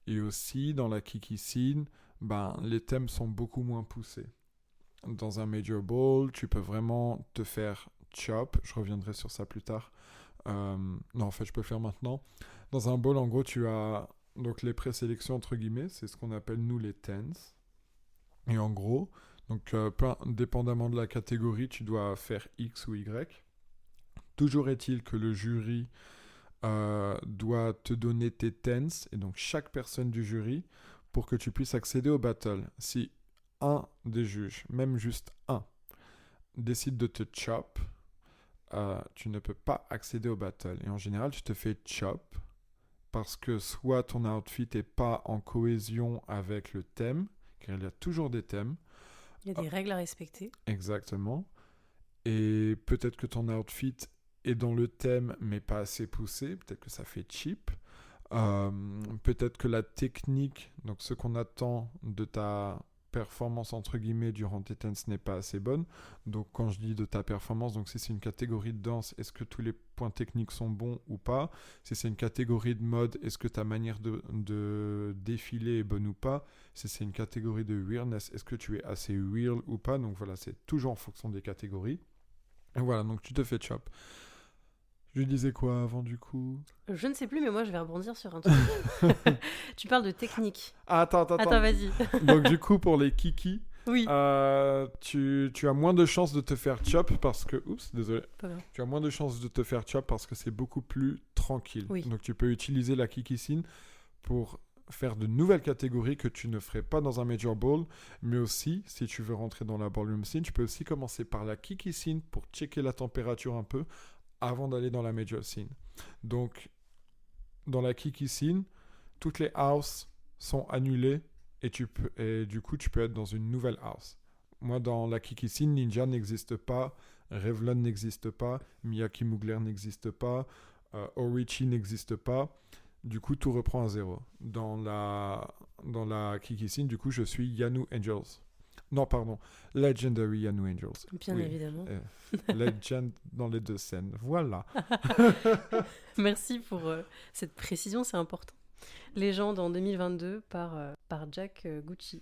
Et aussi, dans la Kiki Scene, les thèmes sont beaucoup moins poussés. Dans un Major Ball, tu peux vraiment te faire chop. Je reviendrai sur ça plus tard. Non, en fait, je peux le faire maintenant. Dans un ball, en gros, tu as donc les présélections, entre guillemets. C'est ce qu'on appelle, nous, les tens. Et en gros, donc, dépendamment de la catégorie, tu dois faire X ou Y. Toujours est-il que le jury doit te donner tes tens, et donc chaque personne du jury, pour que tu puisses accéder au battle. Si un des juges, même juste un, décide de te chop, tu ne peux pas accéder au battle. Et en général, tu te fais chop parce que soit ton outfit n'est pas en cohésion avec le thème, car il y a toujours des thèmes. Il y a des règles à respecter. Exactement. Et peut-être que ton outfit est dans le thème, mais pas assez poussé. Peut-être que ça fait cheap. Peut-être que la technique, donc ce qu'on attend de ta performance, entre guillemets, durant tes tens n'est pas assez bonne. Donc quand je dis de ta performance, donc si c'est une catégorie de danse, est-ce que tous les points techniques sont bons ou pas? Si c'est une catégorie de mode, est-ce que ta manière de défiler est bonne ou pas? Si c'est une catégorie de weirdness, est-ce que tu es assez weird ou pas? Donc voilà, c'est toujours en fonction des catégories. Et voilà, donc tu te fais chop. Je disais quoi avant du coup? Je ne sais plus, mais moi je vais rebondir sur un truc. Tu parles de technique. Attends, vas-y. Donc du coup, pour les kiki, oui. Tu as moins de chances de te faire chop parce que... Oups, désolé. Tu as moins de chances de te faire chop parce que c'est beaucoup plus tranquille. Oui. Donc tu peux utiliser la kiki scene pour faire de nouvelles catégories que tu ne ferais pas dans un major ball, mais aussi, si tu veux rentrer dans la ballroom scene, tu peux aussi commencer par la kiki scene pour checker la température un peu avant d'aller dans la major scene. Donc, dans la kiki scene, toutes les houses sont annulées et du coup, tu peux être dans une nouvelle house. Moi, dans la kiki scene, Ninja n'existe pas, Revlon n'existe pas, Miyaki Mugler n'existe pas, Orichi n'existe pas. Du coup, tout reprend à zéro. Dans la kiki scene, du coup, je suis Yanu Angels. Non, pardon. Legendary and New Angels. Bien évidemment. Legend dans les deux scènes. Voilà. Merci pour cette précision, c'est important. Légende en 2022 par Jack Gucci.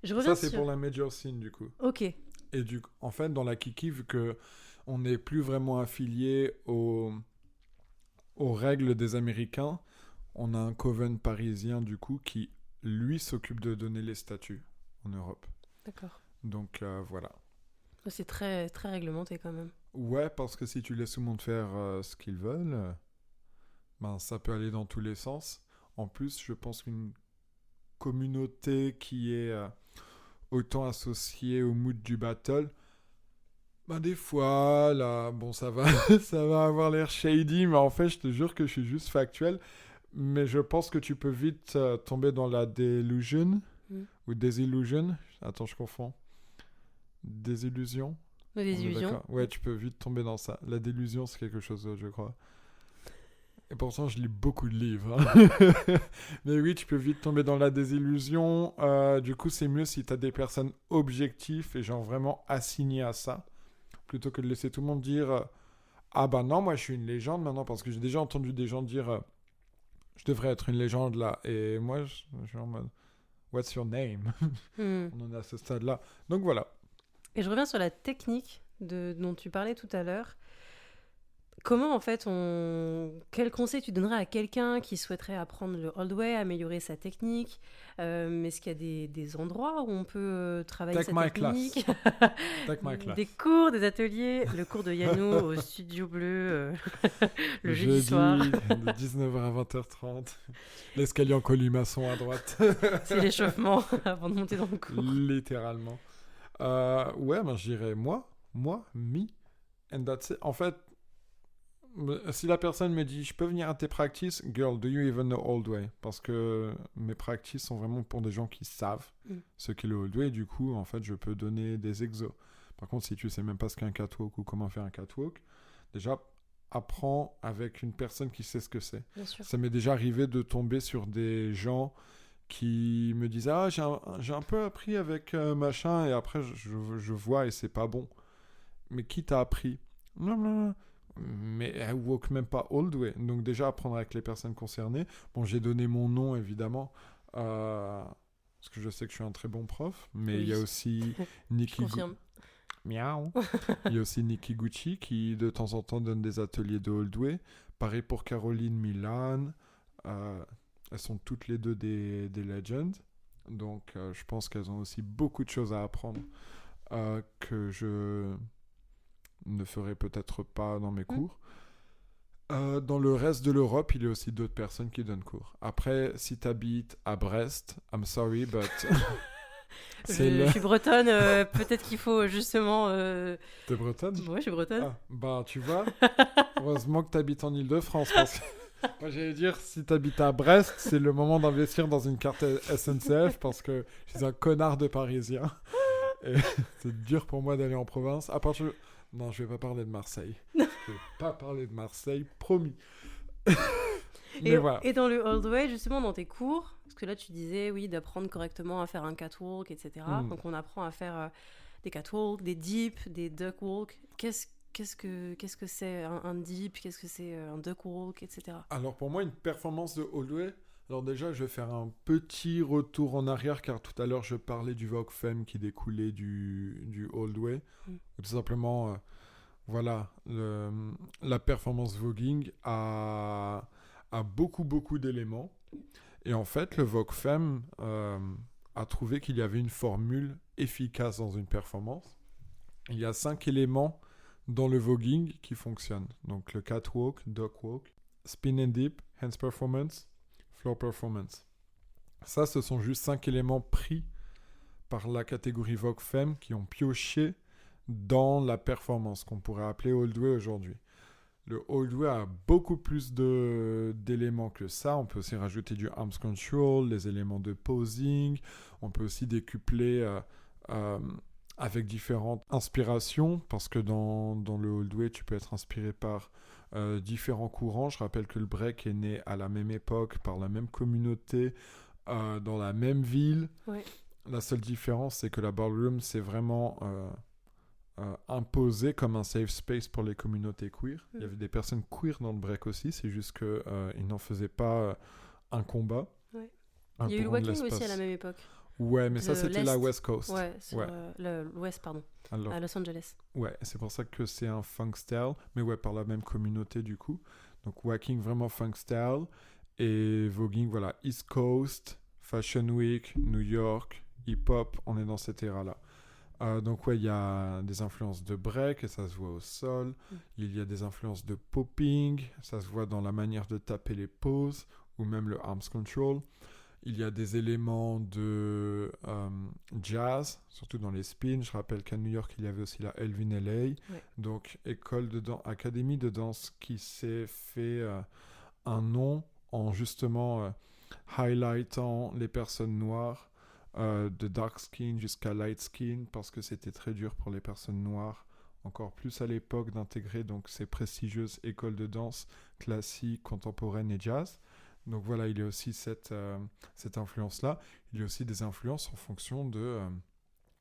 Je reviens Ça, c'est pour la major scene, du coup. Ok. Et en fait, dans la Kiki, vu qu'on n'est plus vraiment affilié aux règles des Américains, on a un coven parisien, du coup, qui, lui, s'occupe de donner les statuts en Europe. D'accord. Donc, voilà. C'est très, très réglementé, quand même. Ouais, parce que si tu laisses tout le monde faire ce qu'ils veulent, ça peut aller dans tous les sens. En plus, je pense qu'une communauté qui est autant associée au mood du battle, des fois, là, bon, ça va, ça va avoir l'air shady, mais en fait, je te jure que je suis juste factuel. Mais je pense que tu peux vite tomber dans la delusion ou désillusion. Attends, je confonds. Désillusion. Désillusion. Ouais, tu peux vite tomber dans ça. La délusion, c'est quelque chose d'autre, je crois. Et pourtant, je lis beaucoup de livres. Mais oui, tu peux vite tomber dans la désillusion. Du coup, c'est mieux si tu as des personnes objectives et genre vraiment assignées à ça. Plutôt que de laisser tout le monde dire ah bah non, moi je suis une légende maintenant. Parce que j'ai déjà entendu des gens dire je devrais être une légende là. Et moi, je suis en mode what's your name? On en est à ce stade-là. Donc voilà. Et je reviens sur la technique dont tu parlais tout à l'heure. Comment, en fait, quel conseil tu donnerais à quelqu'un qui souhaiterait apprendre le old way, améliorer sa technique? Est-ce qu'il y a des endroits où on peut travailler sa technique? Take my class. Des cours, des ateliers, le cours de Yannou au Studio Bleu, le jeudi soir. De 19h à 20h30. L'escalier en colimaçon à droite. C'est l'échauffement avant de monter dans le cours. Littéralement. Ouais, je dirais moi, me, and that's it. En fait, si la personne me dit je peux venir à tes practices, girl, do you even know old way? Parce que mes practices sont vraiment pour des gens qui savent ce qu'est le old way. Du coup, en fait, je peux donner des exos. Par contre, si tu sais même pas ce qu'est un catwalk ou comment faire un catwalk, déjà apprends avec une personne qui sait ce que c'est. Ça m'est déjà arrivé de tomber sur des gens qui me disaient ah j'ai un peu appris avec machin, et après je vois et c'est pas bon. Mais qui t'a appris? Non. Mais elle walk même pas all the way. Donc déjà apprendre avec les personnes concernées. Bon, j'ai donné mon nom évidemment parce que je sais que je suis un très bon prof, mais il y a aussi Nikki Miaou. Il y a aussi Nikki Gucci qui de temps en temps donne des ateliers de old way. Pareil pour Caroline Milan. Elles sont toutes les deux des legends. Donc je pense qu'elles ont aussi beaucoup de choses à apprendre que je ne ferai peut-être pas dans mes cours. Dans le reste de l'Europe, il y a aussi d'autres personnes qui donnent cours. Après, si tu habites à Brest, I'm sorry, but... je suis bretonne, peut-être qu'il faut justement... T'es bretonne? Ouais, je suis bretonne. Tu vois, heureusement que tu habites en Île-de-France, parce que... Moi, j'allais dire, si tu habites à Brest, c'est le moment d'investir dans une carte SNCF, parce que je suis un connard de Parisien. Et c'est dur pour moi d'aller en province. À part... Non, je vais pas parler de Marseille. Je vais pas parler de Marseille, promis. Voilà. Et dans le old way, justement, dans tes cours, parce que là, tu disais, oui, d'apprendre correctement à faire un catwalk, etc. Donc, on apprend à faire des catwalks, des dips, des duckwalks. Qu'est-ce que c'est un dip? Qu'est-ce que c'est un duckwalk, etc. Alors, pour moi, une performance de old way... Alors déjà, je vais faire un petit retour en arrière, car tout à l'heure, je parlais du Vogue Femme qui découlait du old way. Tout simplement, voilà, la performance voguing a beaucoup d'éléments. Et en fait, le Vogue Femme a trouvé qu'il y avait une formule efficace dans une performance. Il y a 5 éléments dans le voguing qui fonctionnent. Donc le catwalk, duckwalk, spin and dip, hands performance, floor performance. Ça, ce sont juste 5 éléments pris par la catégorie Vogue Femme qui ont pioché dans la performance qu'on pourrait appeler old way aujourd'hui. Le old way a beaucoup plus d'éléments que ça. On peut aussi rajouter du arms control, les éléments de posing. On peut aussi décupler avec différentes inspirations, parce que dans le old way, tu peux être inspiré par différents courants. Je rappelle que le break est né à la même époque, par la même communauté, dans la même ville. Ouais. La seule différence, c'est que la ballroom, c'est vraiment imposé comme un safe space pour les communautés queer. Il y avait des personnes queer dans le break aussi, c'est juste qu'ils n'en faisaient pas un combat. Ouais. Il y a eu le walking aussi à la même époque. Ouais, mais ça, c'était la West Coast. Ouais, sur l'Ouest, pardon, alors, à Los Angeles. Ouais, c'est pour ça que c'est un funk style, mais ouais, par la même communauté du coup. Donc, walking, vraiment funk style. Et voguing, voilà, East Coast, Fashion Week, New York, hip-hop, on est dans cette ère-là. Donc ouais, il y a des influences de break, et ça se voit au sol. Il y a des influences de popping, ça se voit dans la manière de taper les poses, ou même le arms control. Il y a des éléments de jazz, surtout dans les spins. Je rappelle qu'à New York, il y avait aussi la Elvin LA. Donc, académie de danse qui s'est fait un nom en justement highlightant les personnes noires, de dark skin jusqu'à light skin, parce que c'était très dur pour les personnes noires, encore plus à l'époque, d'intégrer donc ces prestigieuses écoles de danse classiques, contemporaines et jazz. Donc voilà, il y a aussi cette influence-là. Il y a aussi des influences en fonction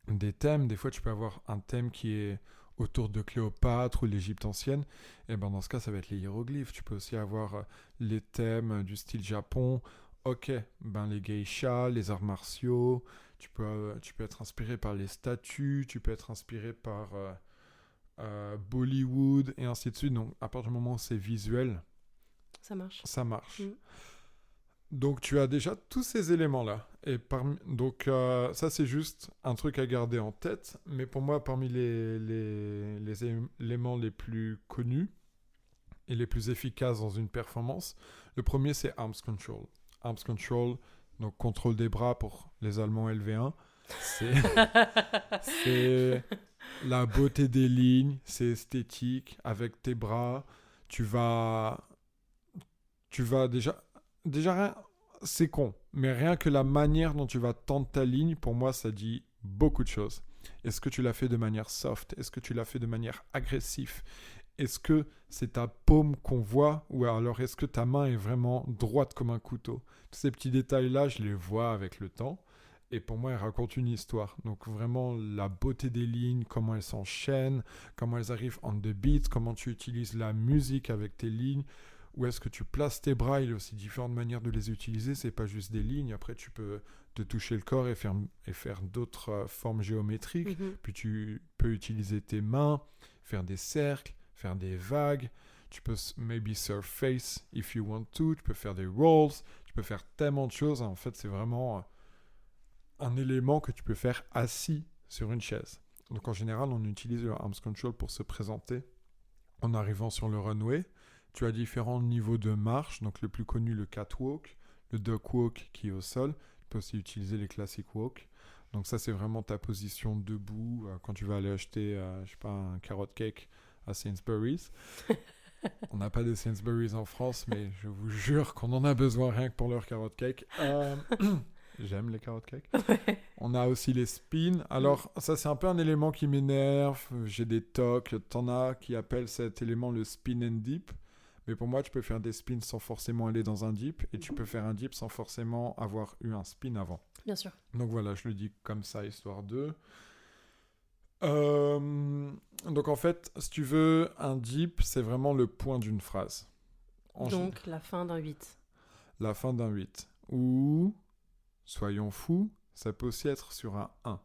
des thèmes. Des fois, tu peux avoir un thème qui est autour de Cléopâtre ou l'Égypte ancienne. Et ben dans ce cas, ça va être les hiéroglyphes. Tu peux aussi avoir les thèmes du style Japon. Ok, ben les geishas, les arts martiaux. Tu peux être inspiré par les statues. Tu peux être inspiré par Bollywood et ainsi de suite. Donc à partir du moment où c'est visuel, ça marche. Donc tu as déjà tous ces éléments-là. Et donc ça c'est juste un truc à garder en tête. Mais pour moi, parmi les éléments les plus connus et les plus efficaces dans une performance, le premier c'est arms control. Arms control, donc contrôle des bras pour les Allemands LV1. C'est la beauté des lignes, c'est esthétique. Avec tes bras, tu vas déjà rien, c'est con, mais rien que la manière dont tu vas tendre ta ligne, pour moi, ça dit beaucoup de choses. Est-ce que tu l'as fait de manière soft? Est-ce que tu l'as fait de manière agressive? Est-ce que c'est ta paume qu'on voit? Ou alors est-ce que ta main est vraiment droite comme un couteau? Tous ces petits détails-là, je les vois avec le temps. Et pour moi, ils racontent une histoire. Donc vraiment, la beauté des lignes, comment elles s'enchaînent, comment elles arrivent on the beat, comment tu utilises la musique avec tes lignes. Où est-ce que tu places tes bras? Il y a aussi différentes manières de les utiliser. C'est pas juste des lignes. Après, tu peux te toucher le corps et faire d'autres formes géométriques. Puis tu peux utiliser tes mains, faire des cercles, faire des vagues. Tu peux maybe surface if you want to. Tu peux faire des rolls. Tu peux faire tellement de choses. En fait, c'est vraiment un élément que tu peux faire assis sur une chaise. Donc en général, on utilise le arms control pour se présenter en arrivant sur le runway. Tu as différents niveaux de marche, donc le plus connu, le catwalk, le duck walk qui est au sol. Tu peux aussi utiliser les classic walk. Donc ça, c'est vraiment ta position debout quand tu vas aller acheter, je sais pas, un carrot cake à Sainsbury's. On n'a pas de Sainsbury's en France, mais je vous jure qu'on en a besoin rien que pour leur carrot cake. J'aime les carrot cakes. On a aussi les spins. Alors, ça, c'est un peu un élément qui m'énerve. J'ai des tocs. T'en as qui appellent cet élément le spin and dip. Mais pour moi, tu peux faire des spins sans forcément aller dans un dip. Et tu peux faire un dip sans forcément avoir eu un spin avant. Bien sûr. Donc voilà, je le dis comme ça, histoire de... Donc en fait, si tu veux, un dip, c'est vraiment le point d'une phrase. Donc la fin d'un 8. La fin d'un 8. Ou, soyons fous, ça peut aussi être sur un 1.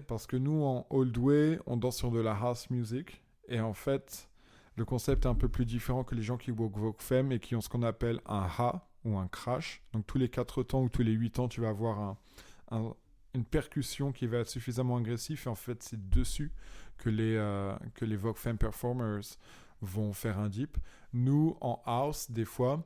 Parce que nous, en Old Way, on danse sur de la house music. Et en fait, le concept est un peu plus différent que les gens qui vogue femme et qui ont ce qu'on appelle un ha ou un crash. Donc tous les 4 temps ou tous les 8 ans, tu vas avoir une percussion qui va être suffisamment agressive. Et en fait, c'est dessus que les Vogue Femme Performers vont faire un dip. Nous, en house, des fois,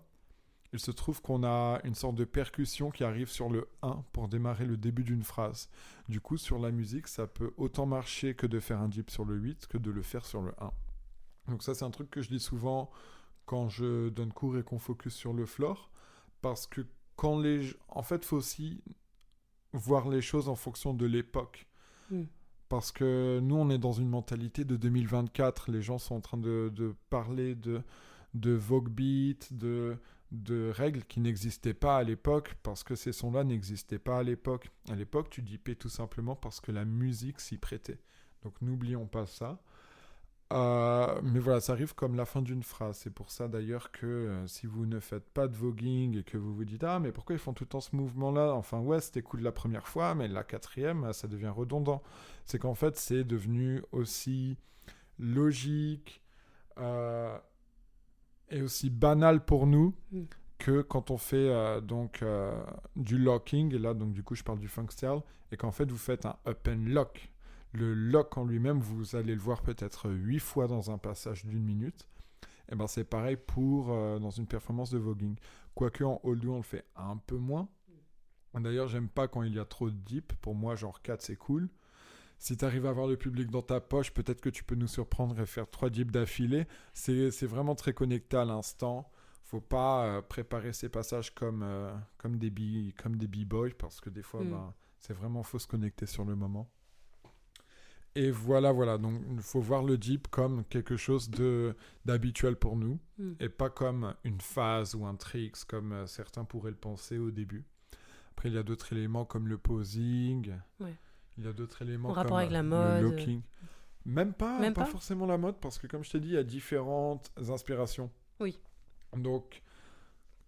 il se trouve qu'on a une sorte de percussion qui arrive sur le 1 pour démarrer le début d'une phrase. Du coup, sur la musique, ça peut autant marcher que de faire un dip sur le 8 que de le faire sur le 1. Donc ça, c'est un truc que je dis souvent quand je donne cours et qu'on focus sur le floor. Parce que en fait, il faut aussi voir les choses en fonction de l'époque. Parce que nous, on est dans une mentalité de 2024. Les gens sont en train de parler de Vogue Beat, de de règles qui n'existaient pas à l'époque parce que ces sons-là n'existaient pas à l'époque. À l'époque, tu dippais tout simplement parce que la musique s'y prêtait. Donc n'oublions pas ça. Mais voilà, ça arrive comme la fin d'une phrase. C'est pour ça d'ailleurs que si vous ne faites pas de voguing et que vous vous dites « Ah, mais pourquoi ils font tout le temps ce mouvement-là ?» Enfin, ouais, c'était cool la première fois, mais la quatrième, ça devient redondant. C'est qu'en fait, c'est devenu aussi logique et aussi banal pour nous que quand on fait du locking. Et là, donc, du coup, je parle du funk style. Et qu'en fait, vous faites un up and lock. Le lock en lui-même, vous allez le voir peut-être 8 fois dans un passage d'1 minute. Et ben c'est pareil pour dans une performance de voguing. Quoique en hold on le fait un peu moins. D'ailleurs, j'aime pas quand il y a trop de dip. Pour moi, genre 4, c'est cool. Si tu arrives à avoir le public dans ta poche, peut-être que tu peux nous surprendre et faire 3 dips d'affilée. C'est vraiment très connecté à l'instant. Faut pas préparer ces passages comme des b-boys parce que des fois, c'est vraiment faut se connecter sur le moment. Et voilà. Donc, il faut voir le dip comme quelque chose d'habituel pour nous et pas comme une phase ou un tricks comme certains pourraient le penser au début. Après, il y a d'autres éléments comme le posing. Ouais. Il y a d'autres éléments en comme rapport avec la mode. Le locking. Même pas forcément la mode parce que, comme je t'ai dit, il y a différentes inspirations. Oui. Donc,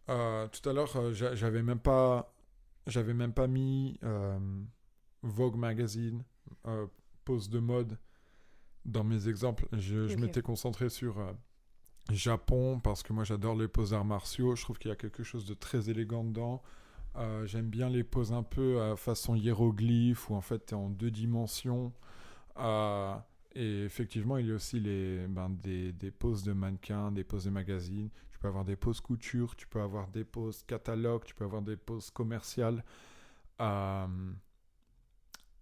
tout à l'heure, j'avais même pas mis Vogue Magazine, pose de mode dans mes exemples. Je m'étais concentré sur Japon parce que moi j'adore les poses arts martiaux. Je trouve qu'il y a quelque chose de très élégant dedans. J'aime bien les poses un peu façon hiéroglyphe où en fait tu es en 2 dimensions. Et effectivement, il y a aussi des poses de mannequins, des poses de magazines. Tu peux avoir des poses couture, tu peux avoir des poses catalogue, tu peux avoir des poses commerciales.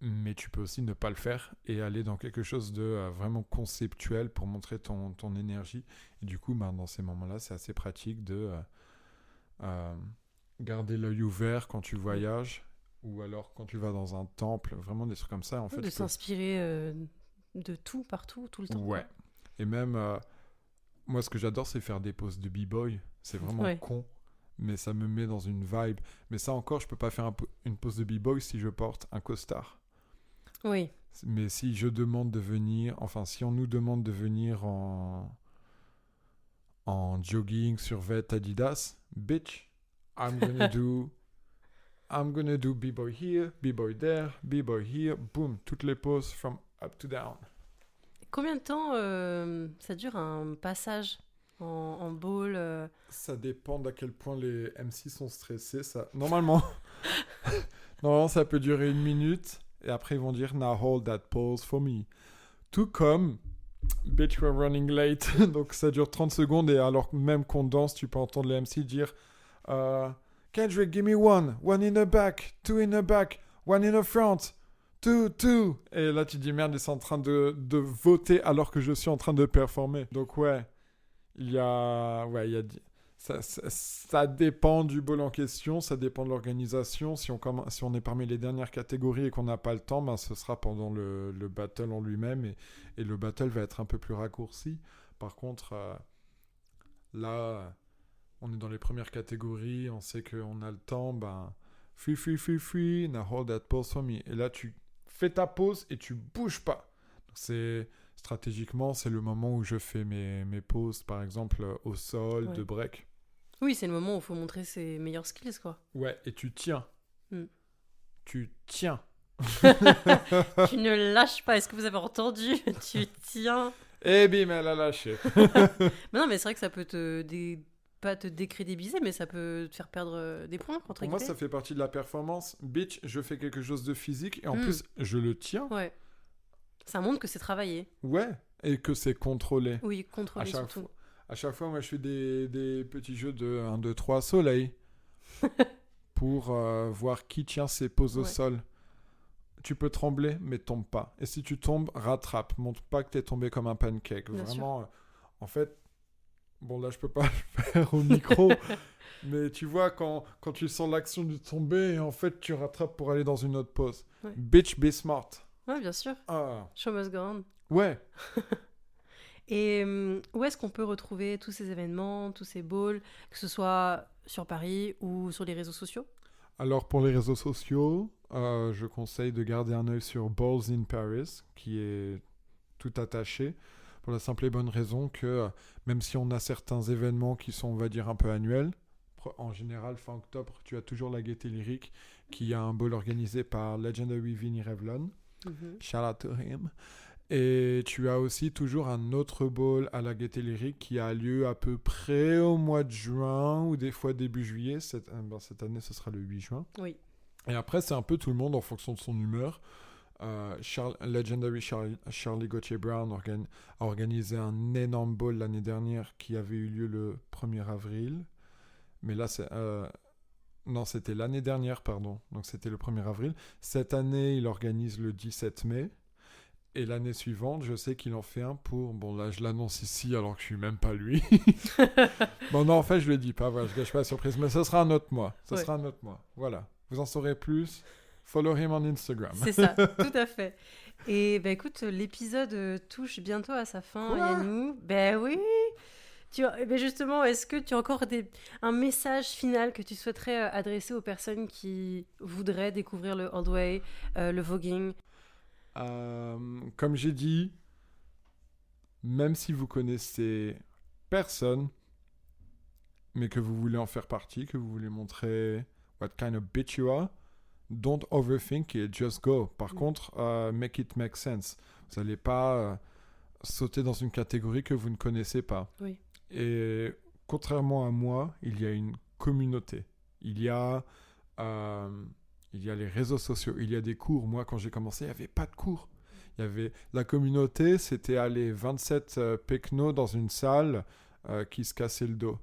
Mais tu peux aussi ne pas le faire et aller dans quelque chose de vraiment conceptuel pour montrer ton énergie. Et du coup, dans ces moments-là, c'est assez pratique de garder l'œil ouvert quand tu voyages ou alors quand tu vas dans un temple, vraiment des trucs comme ça. En fait, de s'inspirer de tout, partout, tout le temps. Ouais. Et même, moi, ce que j'adore, c'est faire des poses de b-boy. C'est vraiment con, mais ça me met dans une vibe. Mais ça encore, je peux pas faire une pose de b-boy si je porte un costard. Oui. Mais si je demande de venir, enfin si on nous demande de venir en jogging, survêt, Adidas, bitch, I'm gonna do b-boy here, b-boy there, b-boy here, boom, toutes les poses from up to down. Combien de temps ça dure un passage en ball Ça dépend d'à quel point les MC sont stressés. Normalement, ça peut durer 1 minute. Et après, ils vont dire « Now hold that pose for me ». Tout comme « Bitch, we're running late ». Donc, ça dure 30 secondes. Et alors même qu'on danse, tu peux entendre les MC dire « Kendrick, give me one. One in the back. 2 in the back. 1 in the front. 2, 2 ». Et là, tu dis « Merde, ils sont en train de voter alors que je suis en train de performer ». Donc, ouais, il y a... Ça dépend du ball en question, ça dépend de l'organisation. Si on est parmi les dernières catégories et qu'on n'a pas le temps, ce sera pendant le battle en lui-même et le battle va être un peu plus raccourci. Par contre, là, on est dans les premières catégories, on sait qu'on a le temps, free, now hold that pose for me. Et là, tu fais ta pause et tu bouges pas. Donc stratégiquement, c'est le moment où je fais mes pauses, par exemple, au sol, de break. Oui, c'est le moment où il faut montrer ses meilleurs skills, quoi. Ouais, et tu tiens. Tu tiens. Tu ne lâches pas. Est-ce que vous avez entendu ? Tu tiens. Eh bim, elle a lâché. Mais non, mais c'est vrai que ça peut pas te décrédibiliser, mais ça peut te faire perdre des points. Pour moi, ça fait partie de la performance. Bitch, je fais quelque chose de physique et en plus, je le tiens. Ouais. Ça montre que c'est travaillé. Ouais, et que c'est contrôlé. Oui, contrôlé surtout. À chaque fois, moi, je fais des petits jeux de 1, 2, 3 soleil pour voir qui tient ses poses au sol. Tu peux trembler, mais tombe pas. Et si tu tombes, rattrape. Montre pas que t'es tombé comme un pancake. Bien vraiment, en fait, bon, là, je peux pas le faire au micro, mais tu vois, quand tu sens l'action de tomber, en fait, tu rattrapes pour aller dans une autre pose. Ouais. Bitch, be smart. Ouais, bien sûr. Show must go on. Ouais. Et où est-ce qu'on peut retrouver tous ces événements, tous ces balls, que ce soit sur Paris ou sur les réseaux sociaux? Alors pour les réseaux sociaux, je conseille de garder un œil sur Balls in Paris, qui est tout attaché, pour la simple et bonne raison que même si on a certains événements qui sont, on va dire, un peu annuels, en général, fin octobre, tu as toujours la Gaieté Lyrique, qui a un ball organisé par Legendary Vinny Revlon. Shout out to him. Et tu as aussi toujours un autre ball à la Gaieté Lyrique qui a lieu à peu près au mois de juin ou des fois début juillet. Cette année, ce sera le 8 juin. Oui. Et après, c'est un peu tout le monde en fonction de son humeur. Legendary Charlie Gauthier Brown a organisé un énorme ball l'année dernière qui avait eu lieu le 1er avril. Mais là, non, c'était l'année dernière, pardon. Donc, c'était le 1er avril. Cette année, il organise le 17 mai. Et l'année suivante, je sais qu'il en fait un pour... Bon, là, je l'annonce ici alors que je suis même pas lui. Bon, non, en fait, je le dis pas. Voilà, je gâche pas la surprise. Mais ce sera un autre mois. Ce sera un autre mois. Voilà. Vous en saurez plus. Follow him on Instagram. C'est ça, tout à fait. Et bah, écoute, l'épisode touche bientôt à sa fin, Yannou. Ben oui. Justement, est-ce que tu as encore un message final que tu souhaiterais adresser aux personnes qui voudraient découvrir le old way, le voguing? Comme j'ai dit, même si vous connaissez personne, mais que vous voulez en faire partie, que vous voulez montrer what kind of bitch you are, don't overthink it, just go. Par contre, make it make sense. Vous n'allez pas sauter dans une catégorie que vous ne connaissez pas. Oui. Et contrairement à moi, il y a une communauté. Il y a les réseaux sociaux, il y a des cours. Moi, quand j'ai commencé, il n'y avait pas de cours. Il y avait la communauté, c'était aller 27 pecnos dans une salle qui se cassaient le dos.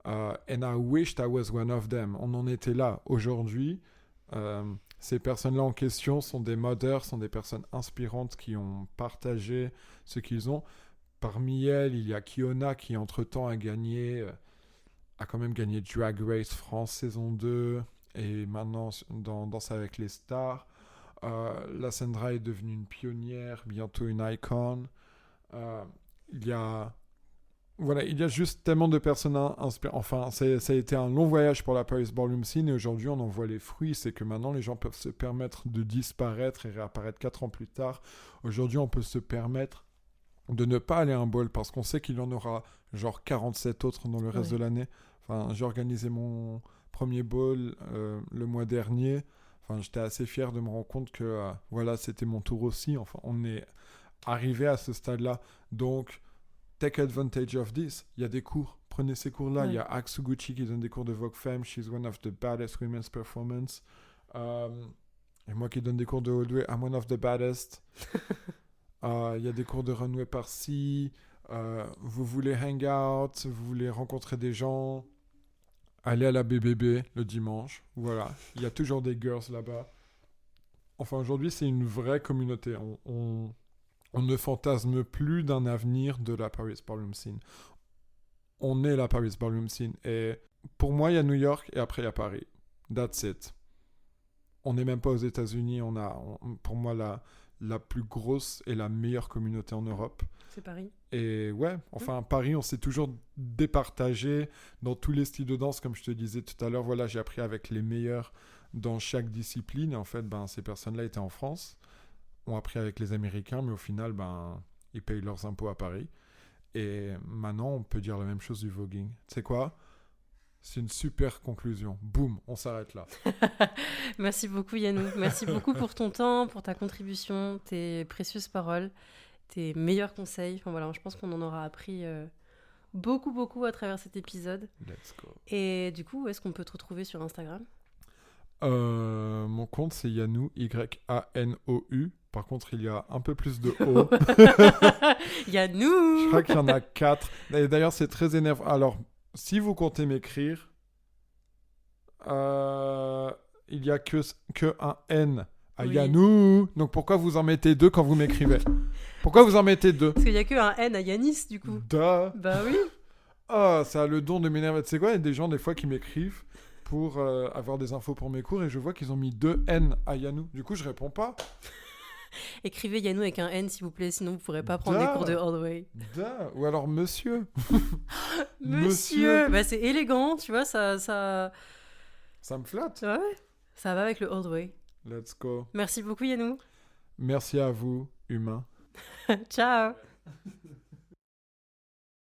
And I wished I was one of them. On en était là. Aujourd'hui, ces personnes-là en question sont des modeurs, sont des personnes inspirantes qui ont partagé ce qu'ils ont. Parmi elles, il y a Kiona qui, entre-temps, a quand même gagné Drag Race France saison 2 et maintenant dans Danse avec les stars. La Sandra est devenue une pionnière, bientôt une icon. Il y a juste tellement de personnes inspirantes. Enfin, ça a été un long voyage pour la Paris Ballroom Scene et aujourd'hui, on en voit les fruits. C'est que maintenant, les gens peuvent se permettre de disparaître et réapparaître 4 ans plus tard. Aujourd'hui, on peut se permettre de ne pas aller à un ball parce qu'on sait qu'il y en aura genre 47 autres dans le reste de l'année. Enfin, j'ai organisé mon premier ball le mois dernier. Enfin, j'étais assez fier de me rendre compte que voilà, c'était mon tour aussi. Enfin, on est arrivé à ce stade-là. Donc, take advantage of this. Il y a des cours. Prenez ces cours-là. Il y a Aksuguchi qui donne des cours de Vogue Femme. She's one of the baddest women's performance. Et moi qui donne des cours de Oldway. I'm one of the baddest. Il y a des cours de runway par-ci. Vous voulez hang out. Vous voulez rencontrer des gens. Allez à la BBB le dimanche. Voilà. Il y a toujours des girls là-bas. Enfin, aujourd'hui, c'est une vraie communauté. On ne fantasme plus d'un avenir de la Paris Ballroom Scene. On est la Paris Ballroom Scene. Et pour moi, il y a New York et après, il y a Paris. That's it. On n'est même pas aux États-Unis. Pour moi, la plus grosse et la meilleure communauté en Europe. C'est Paris. Et ouais, enfin, Paris, on s'est toujours départagé dans tous les styles de danse. Comme je te disais tout à l'heure, voilà, j'ai appris avec les meilleurs dans chaque discipline. Et en fait, ces personnes-là étaient en France. Ont appris avec les Américains, mais au final, ils payent leurs impôts à Paris. Et maintenant, on peut dire la même chose du voguing. Tu sais quoi ? C'est une super conclusion. Boum, on s'arrête là. Merci beaucoup, Yannou. Merci beaucoup pour ton temps, pour ta contribution, tes précieuses paroles, tes meilleurs conseils. Enfin, voilà, je pense qu'on en aura appris beaucoup à travers cet épisode. Let's go. Et du coup, où est-ce qu'on peut te retrouver sur Instagram ? Mon compte, c'est Yannou, Y-A-N-O-U. Par contre, il y a un peu plus de O. Yannou. Je crois qu'il y en a 4. Et d'ailleurs, c'est très énervant. Alors, si vous comptez m'écrire, il n'y a que un N à Yannou. Donc, pourquoi vous en mettez 2 quand vous m'écrivez ? Pourquoi vous en mettez 2 ? Parce qu'il n'y a que un N à Yanis, du coup. Bah oui. Ça a le don de m'énerver. Tu sais quoi ? Il y a des gens, des fois, qui m'écrivent pour avoir des infos pour mes cours et je vois qu'ils ont mis 2 N à Yannou. Du coup, je réponds pas. Écrivez Yannou avec un N, s'il vous plaît, sinon vous pourrez pas prendre les cours de All the Way. Ou alors monsieur. Monsieur. Bah, c'est élégant, tu vois, ça... Ça me flatte. Ouais, ça va avec le All the Way. Let's go. Merci beaucoup, Yannou. Merci à vous, humains. Ciao.